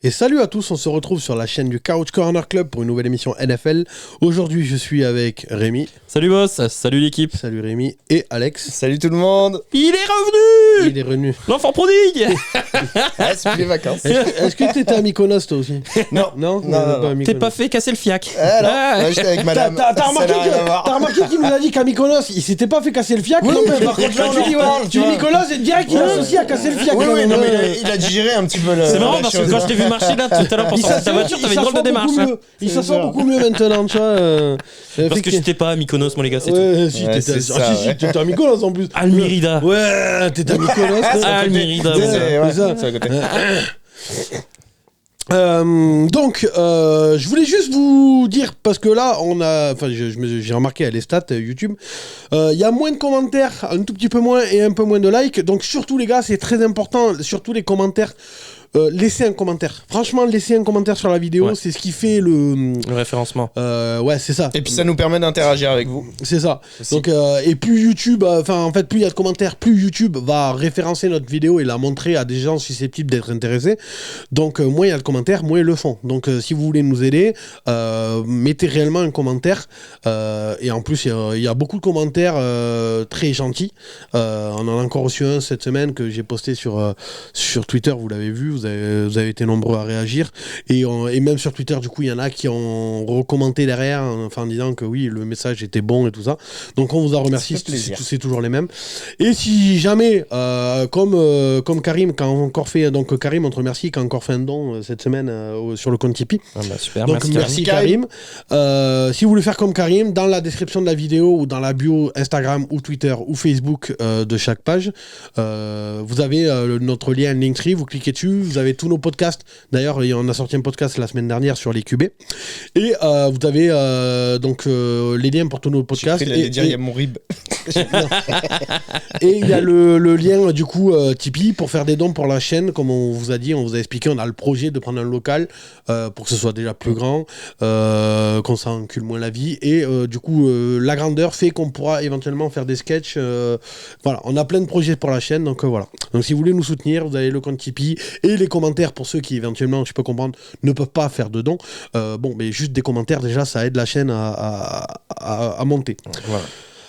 Et salut à tous, on se retrouve sur la chaîne du Couch Corner Club pour une nouvelle émission NFL. Aujourd'hui, je suis avec Rémi. Salut boss, salut l'équipe. Salut Rémi et Alex. Salut tout le monde. Il est revenu. Il est revenu. L'enfant prodigue. Ah, c'est plus les vacances. Est-ce que t'étais à Mykonos toi aussi? Non. Non, Non. pas à T'es Mykonos. pas fait casser le fiac. Alors, j'étais avec madame. T'as remarqué, Ça n'a rien à voir. t'as remarqué qu'il nous a dit qu'à Mykonos, il s'était pas fait casser le fiac? Oui, Non, mais par contre, là, on en reparle, tu tu dis vois. Mykonos et direct il associe à casser le fiac. Oui, Non, non, non, mais il a digéré un petit peu le. C'est marrant la parce que chose, quand hein. je t'ai vu marcher là tout à l'heure pour sortir de ta voiture, t'avais une drôle de démarche. Hein. Il s'assoit beaucoup mieux maintenant, tu vois. Parce que j'étais pas à Mykonos, mon les gars, c'est tout. Ouais, si, Ouais, t'étais c'est ça, ouais. t'étais à Mykonos en plus. Almirida. Ouais, t'étais à Mykonos. Almirida. C'est ouais. ça, ça. c'est à côté. Donc, je voulais juste vous dire, parce que là, j'ai remarqué à les stats YouTube, il y a moins de commentaires, un tout petit peu moins et un peu moins de likes. Donc, surtout les gars, c'est très important, surtout les commentaires. Laissez un commentaire. Franchement, laissez un commentaire sur la vidéo, Ouais. c'est ce qui fait le référencement. Ouais, c'est ça. Et puis ça nous permet d'interagir avec vous. C'est ça. Aussi. Donc, et plus YouTube, plus il y a de commentaires, plus YouTube va référencer notre vidéo et la montrer à des gens susceptibles d'être intéressés. Donc, moins il y a de commentaires, moins ils le font. Donc, si vous voulez nous aider, mettez réellement un commentaire. Et en plus, il y a beaucoup de commentaires très gentils. On en a encore reçu un cette semaine que j'ai posté sur Twitter, vous l'avez vu. Vous avez été nombreux à réagir. Et même sur Twitter, du coup, il y en a qui ont recommenté derrière, en disant que oui, le message était bon et tout ça. Donc, on vous en remercie. C'est toujours les mêmes. Et si jamais, comme Karim, qui a encore fait... Donc, Karim, on te remercie, qui a encore fait un don cette semaine sur le compte Tipeee. Ah bah super, Donc, merci Karim. Si vous voulez faire comme Karim, dans la description de la vidéo ou dans la bio Instagram ou Twitter ou Facebook de chaque page, vous avez notre lien Linktree, vous cliquez dessus. Vous avez tous nos podcasts. D'ailleurs, on a sorti un podcast la semaine dernière sur les QB. Et vous avez les liens pour tous nos podcasts. Il y a mon rib. Et il y a le lien du coup Tipeee pour faire des dons pour la chaîne. Comme on vous a dit, on vous a expliqué, on a le projet de prendre un local pour que ce soit déjà plus grand, qu'on s'encule moins la vie. Et du coup, la grandeur fait qu'on pourra éventuellement faire des sketchs. Voilà, on a plein de projets pour la chaîne. Donc voilà. Donc si vous voulez nous soutenir, vous avez le compte Tipeee et les commentaires pour ceux qui éventuellement, je peux comprendre, ne peuvent pas faire de dons. Mais juste des commentaires déjà, ça aide la chaîne à monter.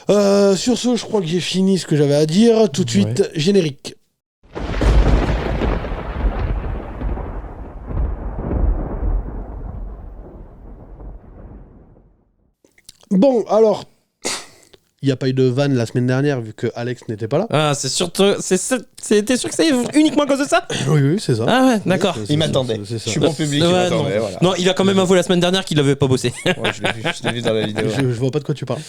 Voilà. Sur ce, je crois que j'ai fini ce que j'avais à dire. Tout de suite, générique. Bon, alors, il n'y a pas eu de vanne la semaine dernière vu que Alex n'était pas là. Ah, c'est surtout. T'es sûr que c'est uniquement à cause de ça? Oui, c'est ça. Ah ouais, d'accord. C'est Il m'attendait. c'est ça. Je suis bon public, il Ouais, m'attendait. Voilà. Non, il a quand même avoué la semaine dernière qu'il avait pas bossé. Ouais, je l'ai vu dans la vidéo. Je vois pas de quoi tu parles.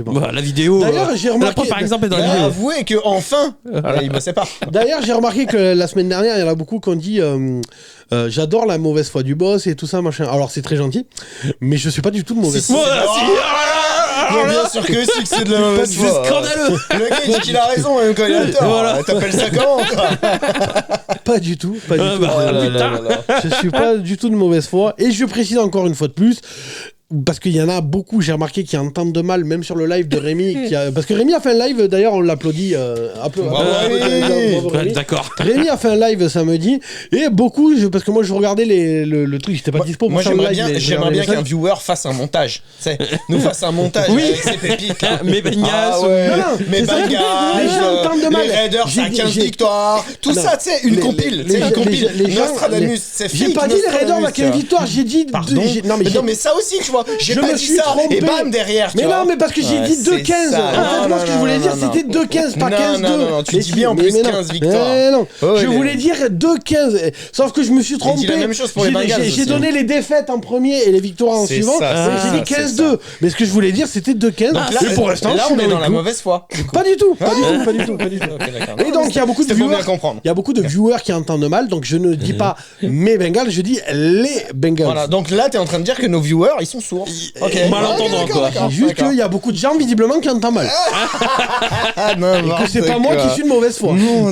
Bah, la vidéo. D'ailleurs, j'ai la remarqué. preuve, par exemple, est dans Il la a vidéo. avoué qu'enfin, il bossait pas. D'ailleurs, j'ai remarqué que la semaine dernière, il y en a beaucoup qui ont dit j'adore la mauvaise foi du boss et tout ça, machin. Alors, c'est très gentil, mais je suis pas du tout de mauvaise foi. Voilà, Mais bien sûr que si, que c'est de la mauvaise c'est foi. scandaleux. Le gars il dit qu'il a raison même quand il a tort. Voilà. T'appelles ça comment toi? Pas du tout. bah, putain. Je suis pas du tout de mauvaise foi. Et je précise encore une fois de plus, parce qu'il y en a beaucoup, j'ai remarqué, qui entendent de mal, même sur le live de Rémi. Parce que Rémi a fait un live, d'ailleurs, on l'applaudit. Bravo, Rémi. Rémi. D'accord. Rémi a fait un live samedi, et beaucoup, parce que moi je regardais le truc, j'étais pas dispo pour Moi faire le j'aimerais live. bien, mais j'aimerais bien regardais qu'un viewer fasse un montage. Tu sais, nous fasse un montage Oui. avec ses pépites là. Mes beignasses. Ah ouais. Non, non, Mes c'est ça, les bagages, gens entendent de mal. les Raiders J'ai à dit- 15 j'ai- victoires, tout Non. ça, tu sais, une compile. les- Une compile. les gens- Nostradamus, c'est J'ai fake. pas dit les Raiders à 15 victoires, j'ai dit. Pardon. Non mais ça aussi, tu vois. J'ai Je pas me dit suis ça. trompé. Et bam derrière. Mais tu non, vois. mais parce que j'ai Ouais, dit c'est 2-15. ça. En fait, moi, ce que je voulais dire, c'était 2-15, pas 15-2. Non, tu Mais dis bien en plus mais non. 15 victoires. Mais non, Oh, je il est- voulais dire 2-15. Sauf que je me suis trompé. dit la même chose pour les Bengals J'ai aussi. donné les défaites en premier et les victoires en C'est suivant. ça, Et c'est j'ai dit ça, 15-2. Mais ce que je voulais dire, c'était 2-15. Et pour l'instant, là je suis on est dans le la coup. mauvaise foi. Pas du tout, pas du tout. Ok, d'accord. Et donc, il y a beaucoup de C'était pour viewers. bien comprendre. Il y a beaucoup de viewers qui entendent mal, donc je ne dis pas mes Bengals, je dis les Bengals. Voilà, donc là, t'es en train de dire que nos viewers, ils sont sourd. Ok. Malentendant, Ok, quoi. d'accord, Juste d'accord. qu'il y a beaucoup de gens visiblement qui entendent mal. Ah non, Et que c'est pas moi qui suis de mauvaise foi. Non.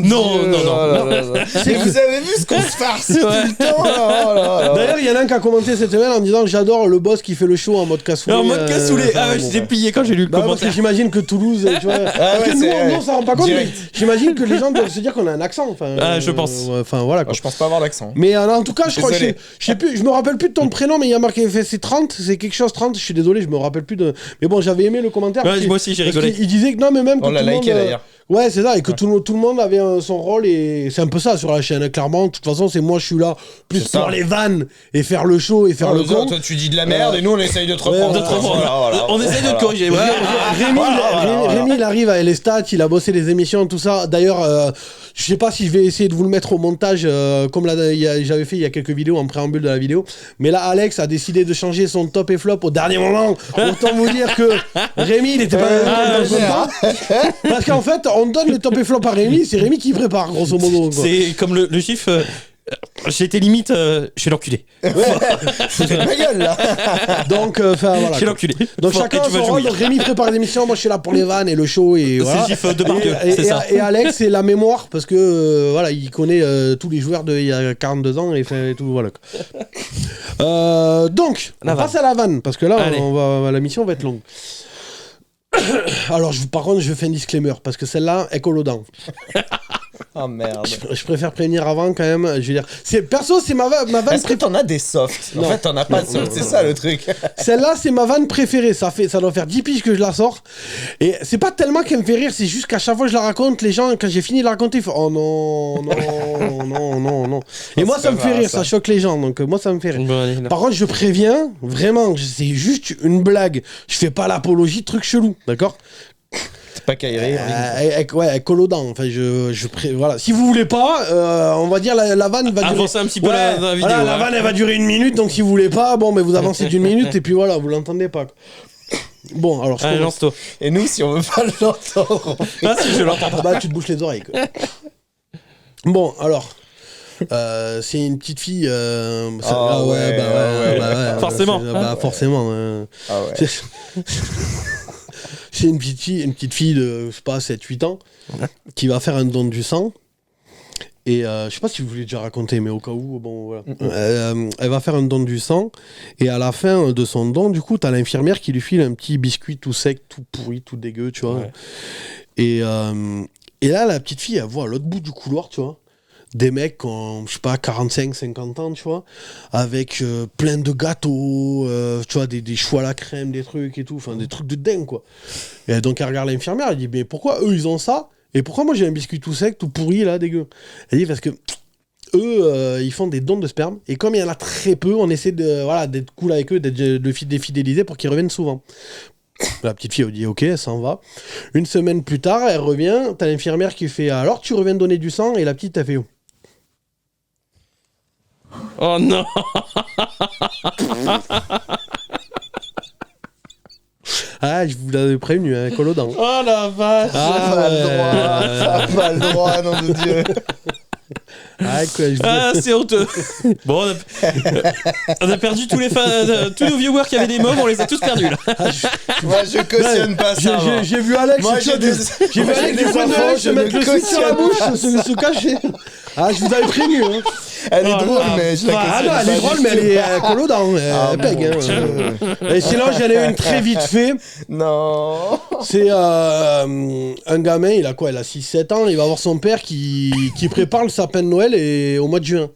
Mais vous avez vu ce qu'on se farce tout le temps là. D'ailleurs, il y en a un qui a commenté cette semaine en disant j'adore le boss qui fait le show en mode cassoulet. En mode cassoulet. Ah ouais, j'étais plié quand j'ai lu le Bah, parce que commentaire. j'imagine que Toulouse, tu vois. Parce que nous, on s'en rend pas compte, mais direct. j'imagine que les gens doivent se dire qu'on a un accent. Enfin, Je pense. Enfin, voilà quoi. Je pense pas avoir l'accent. Mais en tout cas, je crois que Désolé. je sais plus, je me rappelle plus de ton prénom, mais il y a marqué c'est 30, c'est quelque chose 30. Je suis désolé, je me rappelle plus de. Mais bon, j'avais aimé le commentaire. Ouais, parce moi aussi, j'ai parce rigolé. qu'il disait que non, mais même que On l'a tout le monde, liké d'ailleurs. Ouais, c'est ça, et que tout le monde avait son rôle, et c'est un peu ça sur la chaîne, clairement. De toute façon, c'est moi, je suis là plus C'est ça. pour les vannes et faire le show et faire le con. Toi, tu dis de la merde et nous, on essaye de te reprendre. De te reprendre. On essaye de te corriger. Ouais. Rémi, il arrive à Lestat, il a bossé les émissions, tout ça. D'ailleurs, je sais pas si je vais essayer de vous le mettre au montage, comme j'avais fait il y a quelques vidéos en préambule de la vidéo. Mais là, Alex a décidé de changer son top et flop au dernier moment. Autant vous dire que Rémi, il était pas content. Parce qu'en fait, on donne le top et flop à Rémi, c'est Rémi qui prépare, grosso modo. Quoi. C'est comme le chiffre. J'étais limite. Je suis l'enculé. Foutez de ma gueule là. Donc, voilà. Je suis l'enculé. Donc chacun a son rôle. Donc Rémi prépare l'émission, moi je suis là pour les vannes et le show et voilà. C'est le chiffre de par deux, Et- c'est ça. Et Alex c'est la mémoire parce que voilà, il connaît tous les joueurs il y a 42 ans et fait tout voilà. Donc La on vanne. passe à la vanne parce que là Allez. la mission va être longue. Alors par contre je fais un disclaimer parce que celle-là est collodant. Oh merde. Je préfère prévenir avant quand même. Je veux dire, perso c'est ma vanne Est-ce que préférée. t'en as des softs? En Non. fait, t'en as pas de Non, softs, c'est non, ça non. le truc. Celle-là, c'est ma vanne préférée. Ça doit faire 10 piges que je la sors. Et c'est pas tellement qu'elle me fait rire, c'est juste qu'à chaque fois que je la raconte, les gens, quand j'ai fini de la raconter, ils font oh non, non, non, non. Et moi, c'est ça me pas fait marrant, rire, ça choque les gens. Donc, moi, ça me fait rire. Bon, allez, là. Par contre, je préviens, vraiment, c'est juste une blague. Je fais pas l'apologie de trucs chelous, d'accord? C'est pas qu'à y rire. Ouais, collodant. Enfin, voilà. Si vous voulez pas, on va dire la vanne va durer. Avancez un petit peu la vidéo. Voilà, la hein. vanne, elle va durer 1 minute. Donc, si vous voulez pas, bon, mais vous avancez d'1 minute et puis voilà, vous l'entendez pas. Quoi. Bon, alors je Allez, commence. lance-toi. Et nous, si on veut pas l'entendre, on fait- Ah si, je l'entends. Bah, tu te bouches les oreilles. Quoi. Bon, alors. C'est une petite fille. Ah ouais. Forcément. Forcément. Ah ouais. C'est une petite fille de, je sais pas, 7-8 ans, qui va faire un don du sang. Et je sais pas si vous voulez déjà raconter, mais au cas où, bon, voilà. Elle va faire un don du sang, et à la fin de son don, du coup, t'as l'infirmière qui lui file un petit biscuit tout sec, tout pourri, tout dégueu, tu vois. Ouais. Et là, la petite fille, elle voit à l'autre bout du couloir, tu vois, des mecs qui ont, je sais pas, 45, 50 ans, tu vois, avec plein de gâteaux, tu vois, des choux à la crème, des trucs et tout, enfin, des trucs de dingue, quoi. Et donc, elle regarde l'infirmière, elle dit, mais pourquoi eux, ils ont ça? Et pourquoi moi, j'ai un biscuit tout sec, tout pourri, là, dégueu? Elle dit, parce que eux, ils font des dons de sperme, et comme il y en a très peu, on essaie d'être cool avec eux, de les fidéliser pour qu'ils reviennent souvent. La petite fille, elle dit ok, elle s'en va. Une semaine plus tard, elle revient, t'as l'infirmière qui fait alors tu reviens donner du sang, et la petite, elle fait Oh non. ah, je vous l'avais prévenu, hein, collodant. Oh la vache. Ça a pas le droit, nom de Dieu. Ah, quoi, je vous- Ah, c'est honteux. Bon, on a perdu tous les fans, tous nos viewers qui avaient des mômes, on les a tous perdus là. Moi, je cautionne pas ça. moi. J'ai vu Alex, Moi, tu vois, j'ai vu Alex des du coin de enfants, Alex je se mettre ne le switch sur la cautionne bouche, se cacher. Ah, je vous avais prévenu. Hein. Elle est Oh, drôle, ah, mais je la Ah cautionne non, elle pas est drôle, du mais elle tout. est collodant. Elle pègue. Hein. Et sinon, j'en ai une très vite fait. Non. C'est un gamin, il a quoi? Il a 6-7 ans, il va voir son père qui prépare le sapin de Noël au mois de juin.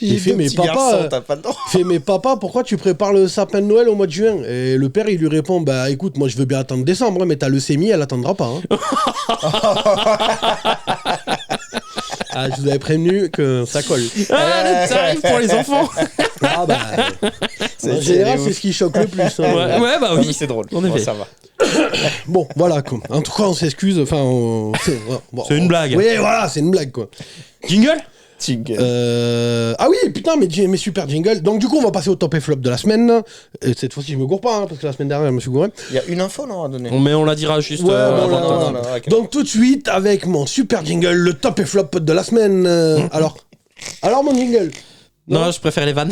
Il fait, mais papa, t'as pas le droit. il fait, mais papa, pourquoi tu prépares le sapin de Noël au mois de juin? Et le père, il lui répond, bah écoute, moi je veux bien attendre décembre, hein, mais ta leucémie, elle attendra pas. Hein. Ah, je vous avais prévenu que ça colle. Ah, ça arrive pour les enfants. Ah bah, en général, c'est ce qui choque le plus. Hein. Ouais, bah Oui, oui. c'est drôle. En Bon, effet. ça va. Bon, voilà, quoi. En tout cas, on s'excuse. Enfin, C'est une blague. Oui, voilà, c'est une blague, quoi. Jingle. Tigre. Ah oui, putain, mes super jingles. Donc, du coup, on va passer au top et flop de la semaine. Et cette fois-ci, je me gourre pas, hein, parce que la semaine dernière, je me suis gouré. Il y a une info, non, à donner. Mais on la dira juste. Ouais, bon, avant là, de- non, non, ok. Donc, tout de suite, avec mon super jingle, le top et flop de la semaine. Alors, mon jingle. Non, je préfère les vannes.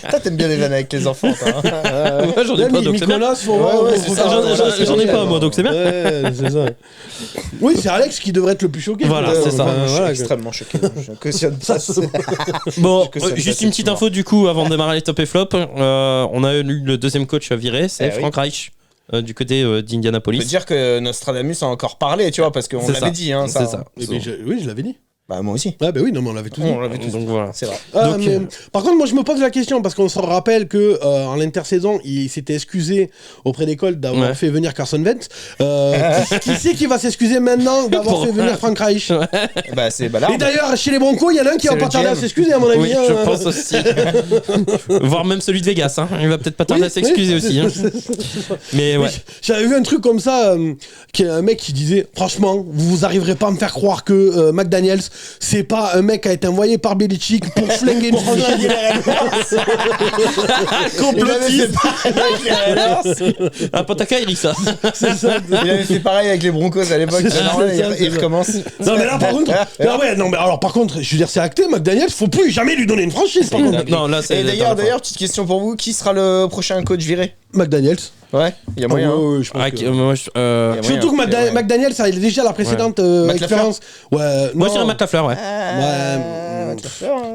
Toi, t'aimes bien les vannes avec les enfants, toi, hein. Moi, j'en ai pas, donc c'est bien. Nicolas, c'est ça. J'en ai pas, moi, donc c'est bien. Ouais, c'est ça. Oui, c'est Alex qui devrait être le plus choqué. Voilà, c'est ça. Je suis Voilà, extrêmement choqué. Je cautionne pas. Bon, que ça me juste passe une petite souvent. info du coup avant de démarrer les top et flop. On a eu le deuxième coach à virer, c'est Eh oui. Frank Reich du côté On peut d'Indianapolis. dire que Nostradamus a encore parlé, tu vois, parce qu'on C'est l'avait ça. dit, hein, C'est ça. ça. Oui, je l'avais dit. Bah, moi aussi. Ah, bah oui, non, mais on l'avait tous dit. On l'avait tous Donc voilà. C'est vrai. Ah, Donc, mais, par contre, moi je me pose la question parce qu'on se rappelle que en l'intersaison, il s'était excusé auprès d'école d'avoir Ouais. fait venir Carson Wentz. Qui c'est qui va s'excuser maintenant d'avoir Pour- fait venir Frank Reich? Bah, c'est Ballard. Et d'ailleurs, chez les Broncos, il y en a un qui va C'est pas le tarder à GM. s'excuser, à mon avis. Oui, hein. je pense aussi. Voire même celui de Vegas. Hein. Il va peut-être pas tarder Oui, à s'excuser oui, aussi. Hein. Mais ouais. J'avais vu un truc comme ça, qui est un mec qui disait franchement, vous arriverez pas à me faire croire que McDaniels, c'est pas un mec qui a été envoyé par Belichick pour flinguer une franchise. Complotiste. Ah, Potaka, il dit ça. C'est ça. Il avait fait pareil avec les Broncos à l'époque. C'est ça, Alors là, c'est ça, il c'est ça. recommence. Non mais là par contre, ah ouais, non mais alors par contre, je veux dire c'est acté, McDaniels, faut plus jamais lui donner une franchise par contre. Non, là, c'est. Et d'ailleurs, petite question pour vous, qui sera le prochain coach viré? McDaniels. Ouais, il y a moyen. Ah, hein. ouais, ouais, je pense Ah, que- moi, Il y a moyen. Surtout que Il y a moyen. McDaniels, ça, il a déjà la précédente Matt expérience. Ouais, moi, je non. dirais Matt Lafleur, ouais.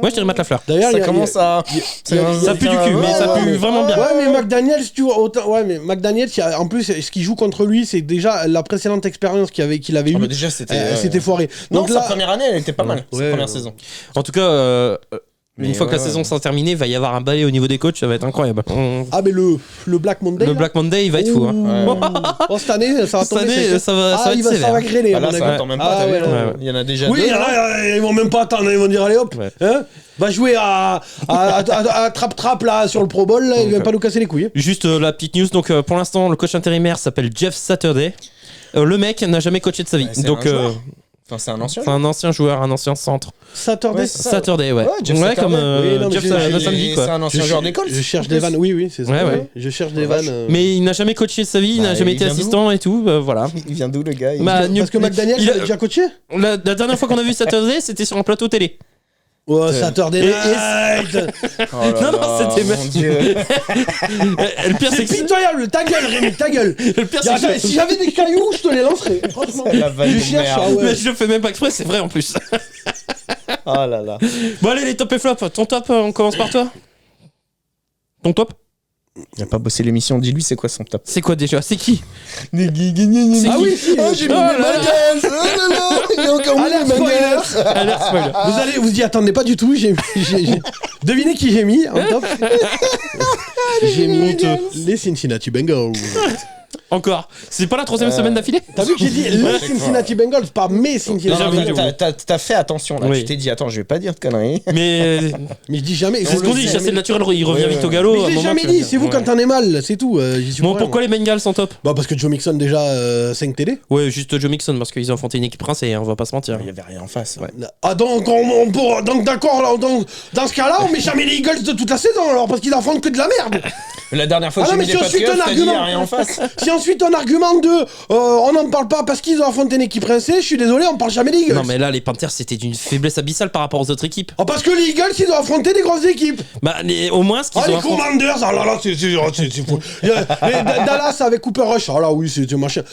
Moi, je dirais Matt Lafleur. D'ailleurs, Ça il y a- commence à. Ça pue du cul, mais ça pue vraiment bien. Ouais, mais McDaniels, tu vois, autant, ouais, mais McDaniels, en plus, ce qui joue contre lui, c'est déjà la précédente expérience qu'il avait Ah, eue. bah déjà, c'était. C'était foiré. Non, Donc sa là, première année, elle était pas mal. Sa Ouais, première ouais. saison. En tout cas, une Mais fois que la ouais, saison ouais. sera terminée, il va y avoir un balai au niveau des coachs, ça va être incroyable. ah, mais le Black Monday. Le là. Black Monday, il va être fou. Hein. Oh, cette année, ça va Cette tomber. année, sec. ça va Ah, être il va sévère. s'en grêler, Ah, à là, mon ça avis. attend même Ah, pas. t'as ouais, vu, non. ouais. Il y en a déjà Oui, deux. il y en a, ils vont même pas attendre, ils vont dire allez hop, Ouais. hein, va jouer à trap-trap là sur le Pro Bowl, là, il va pas nous casser les couilles. Juste la petite news, donc pour l'instant, le coach intérimaire s'appelle Jeff Saturday. Le mec n'a jamais coaché de sa vie. Ouais, c'est Donc, un joueur. Enfin, c'est un ancien. c'est un ancien joueur, un ancien centre. Saturday. Ouais, c'est ça. Saturday, ouais. Ouais, Jeff ouais, Saturday. comme Oui, non, mais Jeff j'ai- le j'ai- samedi, C'est quoi. un ancien joueur d'école. Je cherche des vannes, oui, c'est ça. Ouais, ouais. Je cherche des Oh, vache. vannes. Mais il n'a jamais coaché de sa vie, il Bah, n'a jamais il été vient d'où assistant et tout, voilà. Il vient d'où le gars Bah, Parce que McDaniels, il a déjà coaché. La dernière fois qu'on a vu Saturday, c'était sur un plateau télé. Ouais, Saturday Et- Night. Oh là Non, non, là, c'était mon Dieu. Et le pire, C'est c'est que pitoyable, ta gueule, Rémi, ta gueule. le pire, c'est que Si j'avais des cailloux, je te les lancerais. Franchement. La vanne Je de cherche, merde. ah ouais. mais je le fais même pas exprès, c'est vrai en plus. Oh là là. Bon allez, les top et flop. Ton top, on commence par toi. Ton top, Il a pas bossé l'émission, dis-lui c'est quoi son top. c'est quoi déjà? C'est qui? Ah oui, si. Oh, j'ai mis Oh mes là là. bangles. Oh là là. Il y a encore mis Alerte mes spoiler. bangles. Alerte spoiler. Vous y attendez pas du tout. Devinez qui j'ai mis en top. J'ai mis les Cincinnati Bengals. Encore. C'est pas la troisième semaine d'affilée? T'as vu que j'ai dit les Cincinnati Bengals, pas mes Cincinnati Déjà vu. Bengals. T'as fait attention là. Oui. Tu t'es dit, attends, je vais pas dire de conneries. Mais Mais je dis jamais. c'est ce qu'on dit, c'est naturel, il revient Ouais, vite au ouais. galop. Mais à un je l'ai moment, jamais tu vas dit. dire, C'est vous ouais. quand t'en es mal, c'est tout. J'y suis Bon, pour rien, pourquoi moi. les Bengals sont top? Bah parce que Joe Mixon déjà 5 TD. Ouais, juste Joe Mixon, parce qu'ils ont affronté une équipe rincée, hein, on va pas se mentir. Il y avait rien en face. Ouais. Ah donc donc d'accord là, dans ce cas-là on met jamais les Eagles de toute la saison alors parce qu'ils affrontent que de la merde. La dernière fois que Ah j'ai non, mis mais des si ensuite Patriots, un t'as dit il y a argument. rien en face. Si ensuite on argumente de on n'en parle pas parce qu'ils ont affronté une équipe rincée, je suis désolé, on parle jamais des Eagles. Non, mais là, les Panthers, c'était d'une faiblesse abyssale par rapport aux autres équipes. Ah parce que les Eagles ils ont affronté des grosses équipes. Bah, au moins, ce qu'ils Ah ont les affronté. Commanders, ah là là c'est fou. Dallas avec Cooper Rush, ah là oui c'est machin.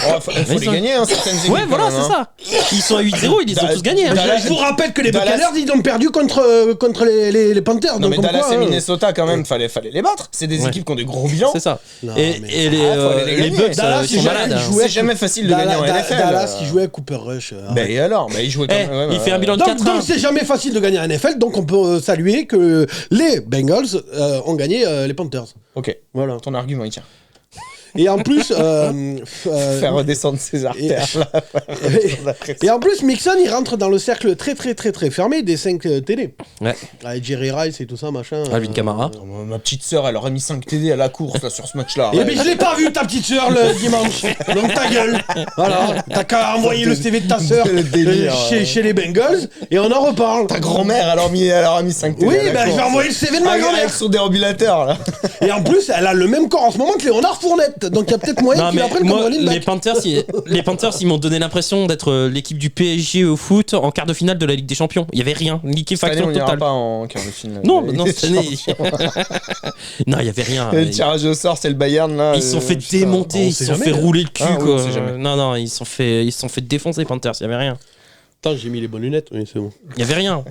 Oh, faut les ils ont- gagner, hein, certaines équipes. Ouais, voilà, quand même, c'est hein. ça. Ils sont à 8-0, ils les ont tous gagnés. hein. Dallas- Je vous rappelle que les Dallas- Buccaneers ils ont perdu contre les Panthers. Non donc mais comme Dallas quoi, et hein. Minnesota quand même, fallait les battre. C'est des Ouais. équipes qui ont des gros bilans. C'est ça. Non, Et, mais- et les, faut aller les les gagner. Bucks, Dallas, ils sont ils malades. jouaient- hein. ils jouaient- C'est jamais facile de gagner en NFL. Dallas qui jouait à Cooper Rush. Ben et alors, il jouait quand Eh, même. il fait un bilan de Donc 4-1. c'est jamais facile de gagner à NFL, donc on peut saluer que les Bengals ont gagné les Panthers. Ok, Voilà. ton argument il tient. Et en plus, Faire redescendre ses artères là. et en plus, Mixon il rentre dans le cercle très fermé des 5 TD. Ouais. Avec Jerry Rice et tout ça machin. Alvin Kamara. Ma petite sœur, elle aurait mis 5 TD à la course là, sur ce match-là. Et ben je l'ai pas vu ta petite sœur le dimanche. Donc ta gueule. Voilà. T'as qu'à envoyer le CV de ta sœur Le délire, chez les Bengals et on en reparle. Ta grand-mère, elle aurait mis 5 TD. Oui, à la ben je vais course. envoyer le CV de ma Avec grand-mère. son déambulateur là. Et en plus, elle a le même corps en ce moment que Léonard Fournette. lunette, donc il y a peut-être moyen Non, qu'il mais apprenne comme moi, running les back. Panthers, ils m'ont donné l'impression d'être l'équipe du PSG au foot en quart de finale de la Ligue des Champions. Il y avait rien, Cette année, liquéfaction on n'ira totale. pas en quart de finale. Non, non, cette année, non, il y avait rien. Le tirage au sort, c'est le Bayern là. Ils se sont fait putain. démonter, on ils sait se sont jamais, fait hein. rouler le cul, Ah oui, quoi. on sait jamais. Non, ils se sont fait défoncer, Panthers. Il y avait rien. Attends, j'ai mis les bonnes lunettes, oui, c'est bon. Il y avait rien.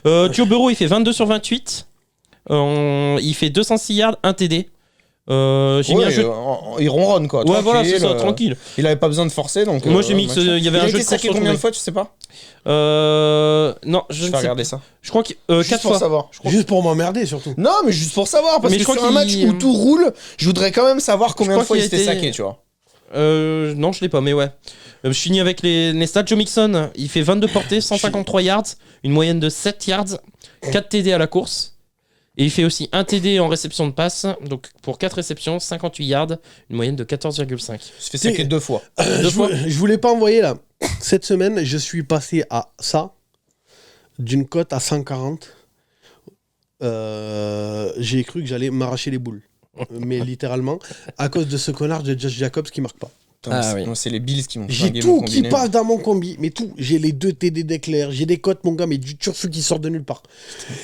Joe Burrow, il fait 22 sur 28. Il fait 206 yards, 1 TD. J'ai mis un jeu. Il ronronne quoi. Ouais, voilà, c'est ça, tranquille. tranquille. Il avait pas besoin de forcer donc. Moi, j'ai mis match. il y avait Il un a jeu été de saqué course combien de retournée. fois, tu sais pas? Non, je Je ne vais sais regarder ça. Je crois que Juste 4 pour fois. savoir. Juste pour m'emmerder, surtout. Non, mais juste pour savoir, parce Mais que je crois sur un match qu'il- où tout roule, je voudrais quand même savoir combien de crois fois il qu'il a s'était été- saqué, tu vois. Non, je l'ai pas, mais ouais. Je finis avec les stats. Joe Mixon, il fait 22 portées, 153 yards, une moyenne de 7 yards, 4 TD à la course. Et il fait aussi 1 TD en réception de passe, donc pour 4 réceptions, 58 yards, une moyenne de 14,5. Il se fait saquer 2 fois. Je voulais pas envoyer là. Cette semaine, je suis passé à ça, d'une cote à 140. J'ai cru que j'allais m'arracher les boules. Mais littéralement, à cause de ce connard de Josh Jacobs qui marque pas. Putain, Ah c'est- oui. moi, c'est les Bills qui m'ont J'ai flingué mon tout qui combiné. passe dans mon combi, mais tout. J'ai les 2 TD d'éclair, j'ai des cotes, mon gars, mais du turfu qui sort de nulle part.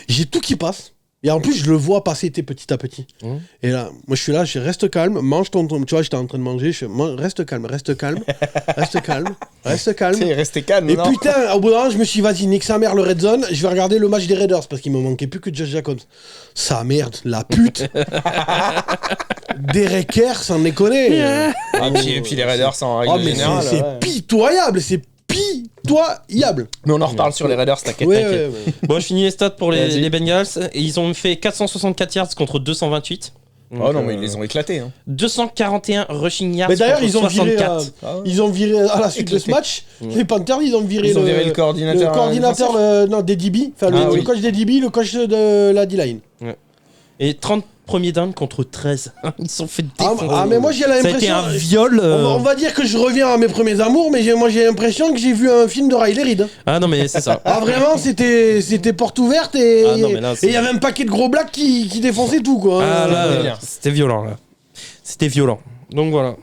J'ai tout qui passe. Et en plus, je le vois passer petit à petit. Et là, moi, je suis là, je reste calme, mange ton. Tu vois, j'étais en train de manger, reste calme, reste calme, reste calme, reste calme. T'sais, restez calme, Et non? putain, au bout d'un moment, je me suis dit, vas-y, nique sa mère le Red Zone, je vais regarder le match des Raiders parce qu'il me manquait plus que Josh Jacobs. Sa merde, la pute. Derek Carr, sans déconner. Ah, puis les Raiders, en règle Oh, mais générale. c'est ouais. pitoyable, c'est pitoyable. Mais on en reparle sur les Raiders, t'inquiète, Ouais, t'inquiète. ouais, ouais. Bon, je finis les stats pour Vas-y. les Bengals. Et ils ont fait 464 yards contre 228. Oh Donc, non, mais ils les ont éclatés. Hein. 241 rushing yards Mais d'ailleurs, contre ils ont viré, 64. ils ont viré à la suite de ce match. Les Panthers, ils ont viré Ils ont viré le coordinateur. non, des DB, enfin Ah le oui. coach des DB, le coach de la D-line. Et 30 premiers downs contre 13. Ils se sont fait défoncer. Mais moi j'ai Ça a été l'impression. un viol. On va dire que je reviens à mes premiers amours, mais moi j'ai l'impression que j'ai vu un film de Riley Reid. Ah non, mais c'est ça. Ah vraiment, c'était porte ouverte et Ah non, mais là, il y avait un paquet de gros blacks qui défonçaient tout quoi. Ah là, délire. c'était violent là. C'était violent. Donc voilà.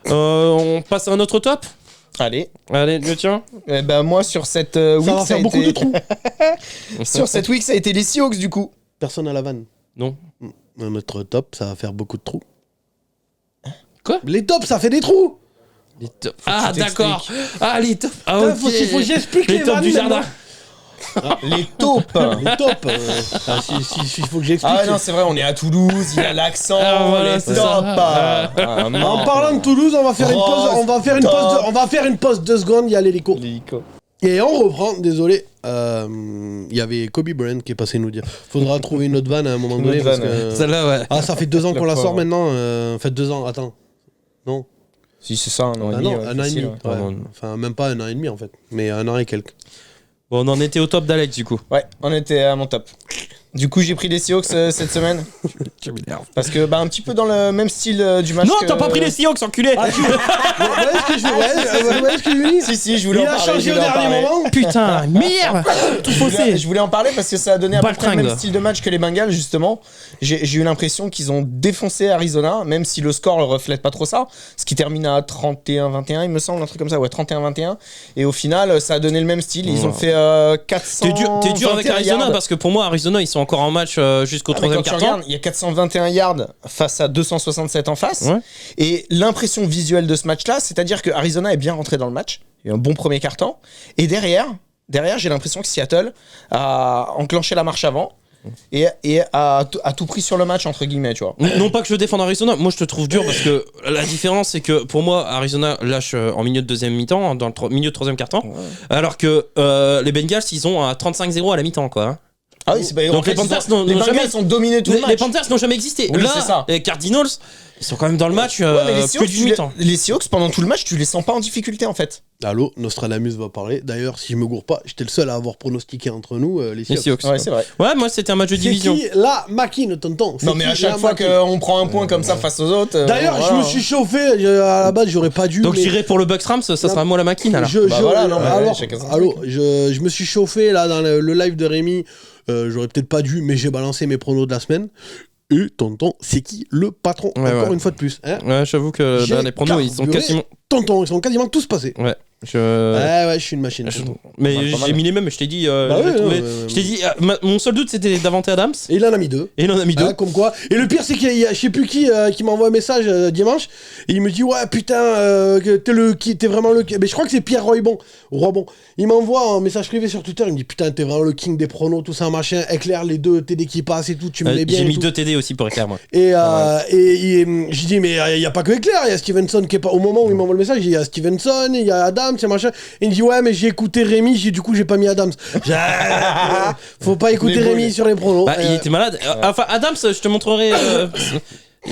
On passe à un autre top. Allez. Allez, le tien. Eh ben, moi, sur cette Ça week, va ça a faire beaucoup été... de trous. Sur cette week, ça a été les Seahawks, du coup. Personne à la vanne. Non. Notre top, ça va faire beaucoup de trous. Quoi? Les tops, ça fait des trous. Les tops. Ah tu d'accord. Ah les tops. Ah Putain, ok. faut que j'explique les Les tops vannes du maintenant. jardin. Les taupes. Les tops. Il faut que j'explique. Ah non, c'est vrai, on est à Toulouse, il a l'accent, Ah, voilà, les c'est taupes. ça. En parlant de Toulouse, on va faire une pause. On va faire une pause. On va faire une pause 2 secondes. Il y a l'hélico. Et on reprend. Désolé. Il y avait Kobe Bryant qui est passé nous dire. Faudra trouver une autre vanne à un moment Une donné. autre Parce vanne, que... Celle-là ouais. Ah, ça fait 2 ans qu'on Le la sort pauvre. maintenant. Fait 2 ans. Attends. Non. Si, c'est ça, un an et Ah demi. non, ouais, un an et facile, demi. ouais. Ouais. non. Enfin, même pas un an et demi en fait. Mais un an et quelques. Bon, on en était au top d'Alex du coup. Ouais, on était à mon top. Du coup, j'ai pris les Seahawks cette semaine. Tu m'énerves. Parce que, un petit peu dans le même style du match. Non, que- t'as pas pris les Seahawks, enculé. Vous voyez ce que je veux dire Si, si, je voulais Il en a parler. changé je au voulais en dernier parler. moment. Putain, merde. Tout faussé. Je voulais en parler parce que ça a donné à peu près le Baltringue. même style de match que les Bengals, justement. J'ai eu l'impression qu'ils ont défoncé Arizona, même si le score ne reflète pas trop ça. Ce qui termine à 31-21, il me semble, un truc comme ça. Ouais, 31-21. Et au final, ça a donné le même style. Ils ont fait 400. T'es dur avec Arizona parce que pour moi, Arizona, ils sont encore en match jusqu'au Ah, mais troisième quand tu quart-temps. regardes, il y a 421 yards face à 267 en face. Ouais. Et l'impression visuelle de ce match-là, c'est-à-dire que Arizona est bien rentré dans le match. Il y a un bon premier quart-temps. Et derrière j'ai l'impression que Seattle a enclenché la marche avant et a tout pris sur le match, entre guillemets, tu vois. Non pas que je défende Arizona, moi je te trouve dur parce que la différence c'est que pour moi Arizona lâche en milieu de deuxième mi-temps, dans le milieu de troisième quart-temps, alors que les Bengals ils ont à 35-0 à la mi-temps quoi. Hein. Ah oui, c'est pas Donc les Panthers n'ont les jamais- Bengals ont dominé tout le match. Les Panthers n'ont jamais existé. Oui, Là, c'est ça. les Cardinals ils sont quand même dans le match Ouais, mais les que Seahawks, du mi-temps. les Seahawks, pendant tout le match, tu les sens pas en difficulté, en fait. Allô, Nostradamus va parler. D'ailleurs, si je me gourre pas, j'étais le seul à avoir pronostiqué entre nous les Les Seahawks. Seahawks. Ouais, c'est vrai. Ouais, moi c'était un match de C'est division. qui la maquine, tonton? C'est Non, mais qui à chaque la fois maquine qu'on prend un point comme ça face aux autres. D'ailleurs, voilà. je me suis chauffé. À la base, j'aurais pas dû. Donc mais... j'irai pour le Bucks Rams, ça sera moi la maquine alors. Bah voilà, non, mais alors, ouais, chacun son allô, je me suis chauffé là dans le live de Rémi. J'aurais peut-être pas dû, mais j'ai balancé mes pronos de la semaine. Et tonton, c'est qui le patron? Ouais, Encore ouais. une fois de plus. Hein, Ouais, j'avoue que J'ai là, les pronos, ils sont carburé. quasiment. Tonton, ils sont quasiment tous passés. Ouais. Ouais, je suis une machine. Je- tonton. Mais Ouais, pas mal. j'ai mis les mêmes, je t'ai dit. Bah j'ai ouais, trouvé- ouais. Je t'ai dit, mon seul doute c'était Davante Adams. Et il en a mis 2. Et il en a mis 2. Ah, comme quoi. Et le pire, c'est qu'il y a je sais plus qui m'envoie un message dimanche. Et il me dit, ouais, putain, que t'es vraiment le. Mais je crois que c'est Pierre Roybon. Il m'envoie un message privé sur Twitter. Il me dit, putain, t'es vraiment le king des pronos, tout ça, machin. Éclaire les 2 TD qui passent et tout. Tu me mets bien. J'ai et mis tout. 2 TD aussi pour éclair, moi. Et je dis, mais il n'y a pas que Éclair, il y a Stevenson qui est pas. Au moment où il m'envoie le message, il y a Stevenson, il y a Adams, et machin. Et il me dit, ouais, mais j'ai écouté Rémi, du coup, j'ai pas mis Adams. Faut pas écouter Les Rémi boules. sur les pronos. Bah, il était malade. Enfin, Adams, je te montrerai.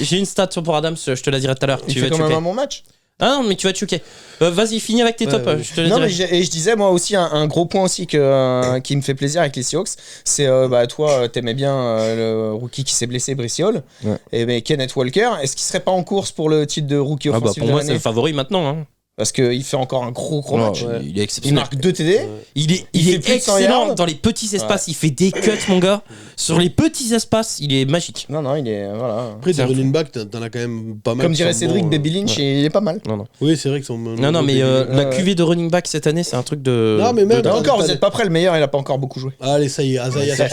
J'ai une stat pour Adams, je te la dirai tout à l'heure. Il Tu fait vas quand même choquer. un bon match. Ah non, mais tu vas te choquer. Vas-y, finis avec tes tops, ouais. je te le Non, mais dirai. je disais, moi aussi, un gros point aussi qui me fait plaisir avec les Seahawks, c'est, toi, t'aimais bien le rookie qui s'est blessé, Brice Hall, Ouais. et mais Kenneth Walker, est-ce qu'il serait pas en course pour le titre de rookie Ah bah, offensif pour de moi, c'est l'année le favori maintenant. Hein. Parce qu'il fait encore un gros Non, match. ouais. Il est Il exceptionnel. marque 2 TD. Il fait est plus de 100 excellent yards. dans les petits espaces. Il fait des cuts, mon gars. Sur les petits espaces, il est magique. Non, il est. Voilà. Après, des C'est un running back, t'en as quand même pas mal. Comme qui dirait sont Cédric, bons, Baby Lynch, il est pas mal. Non, non. Oui, c'est vrai qu'ils sont. Non, mais la QV de running back cette année, c'est un truc de. Non, mais même- de- Mais encore, vous t'as- êtes pas prêt, le meilleur, il a pas encore beaucoup joué. Allez, ça y est, Azaya, c'est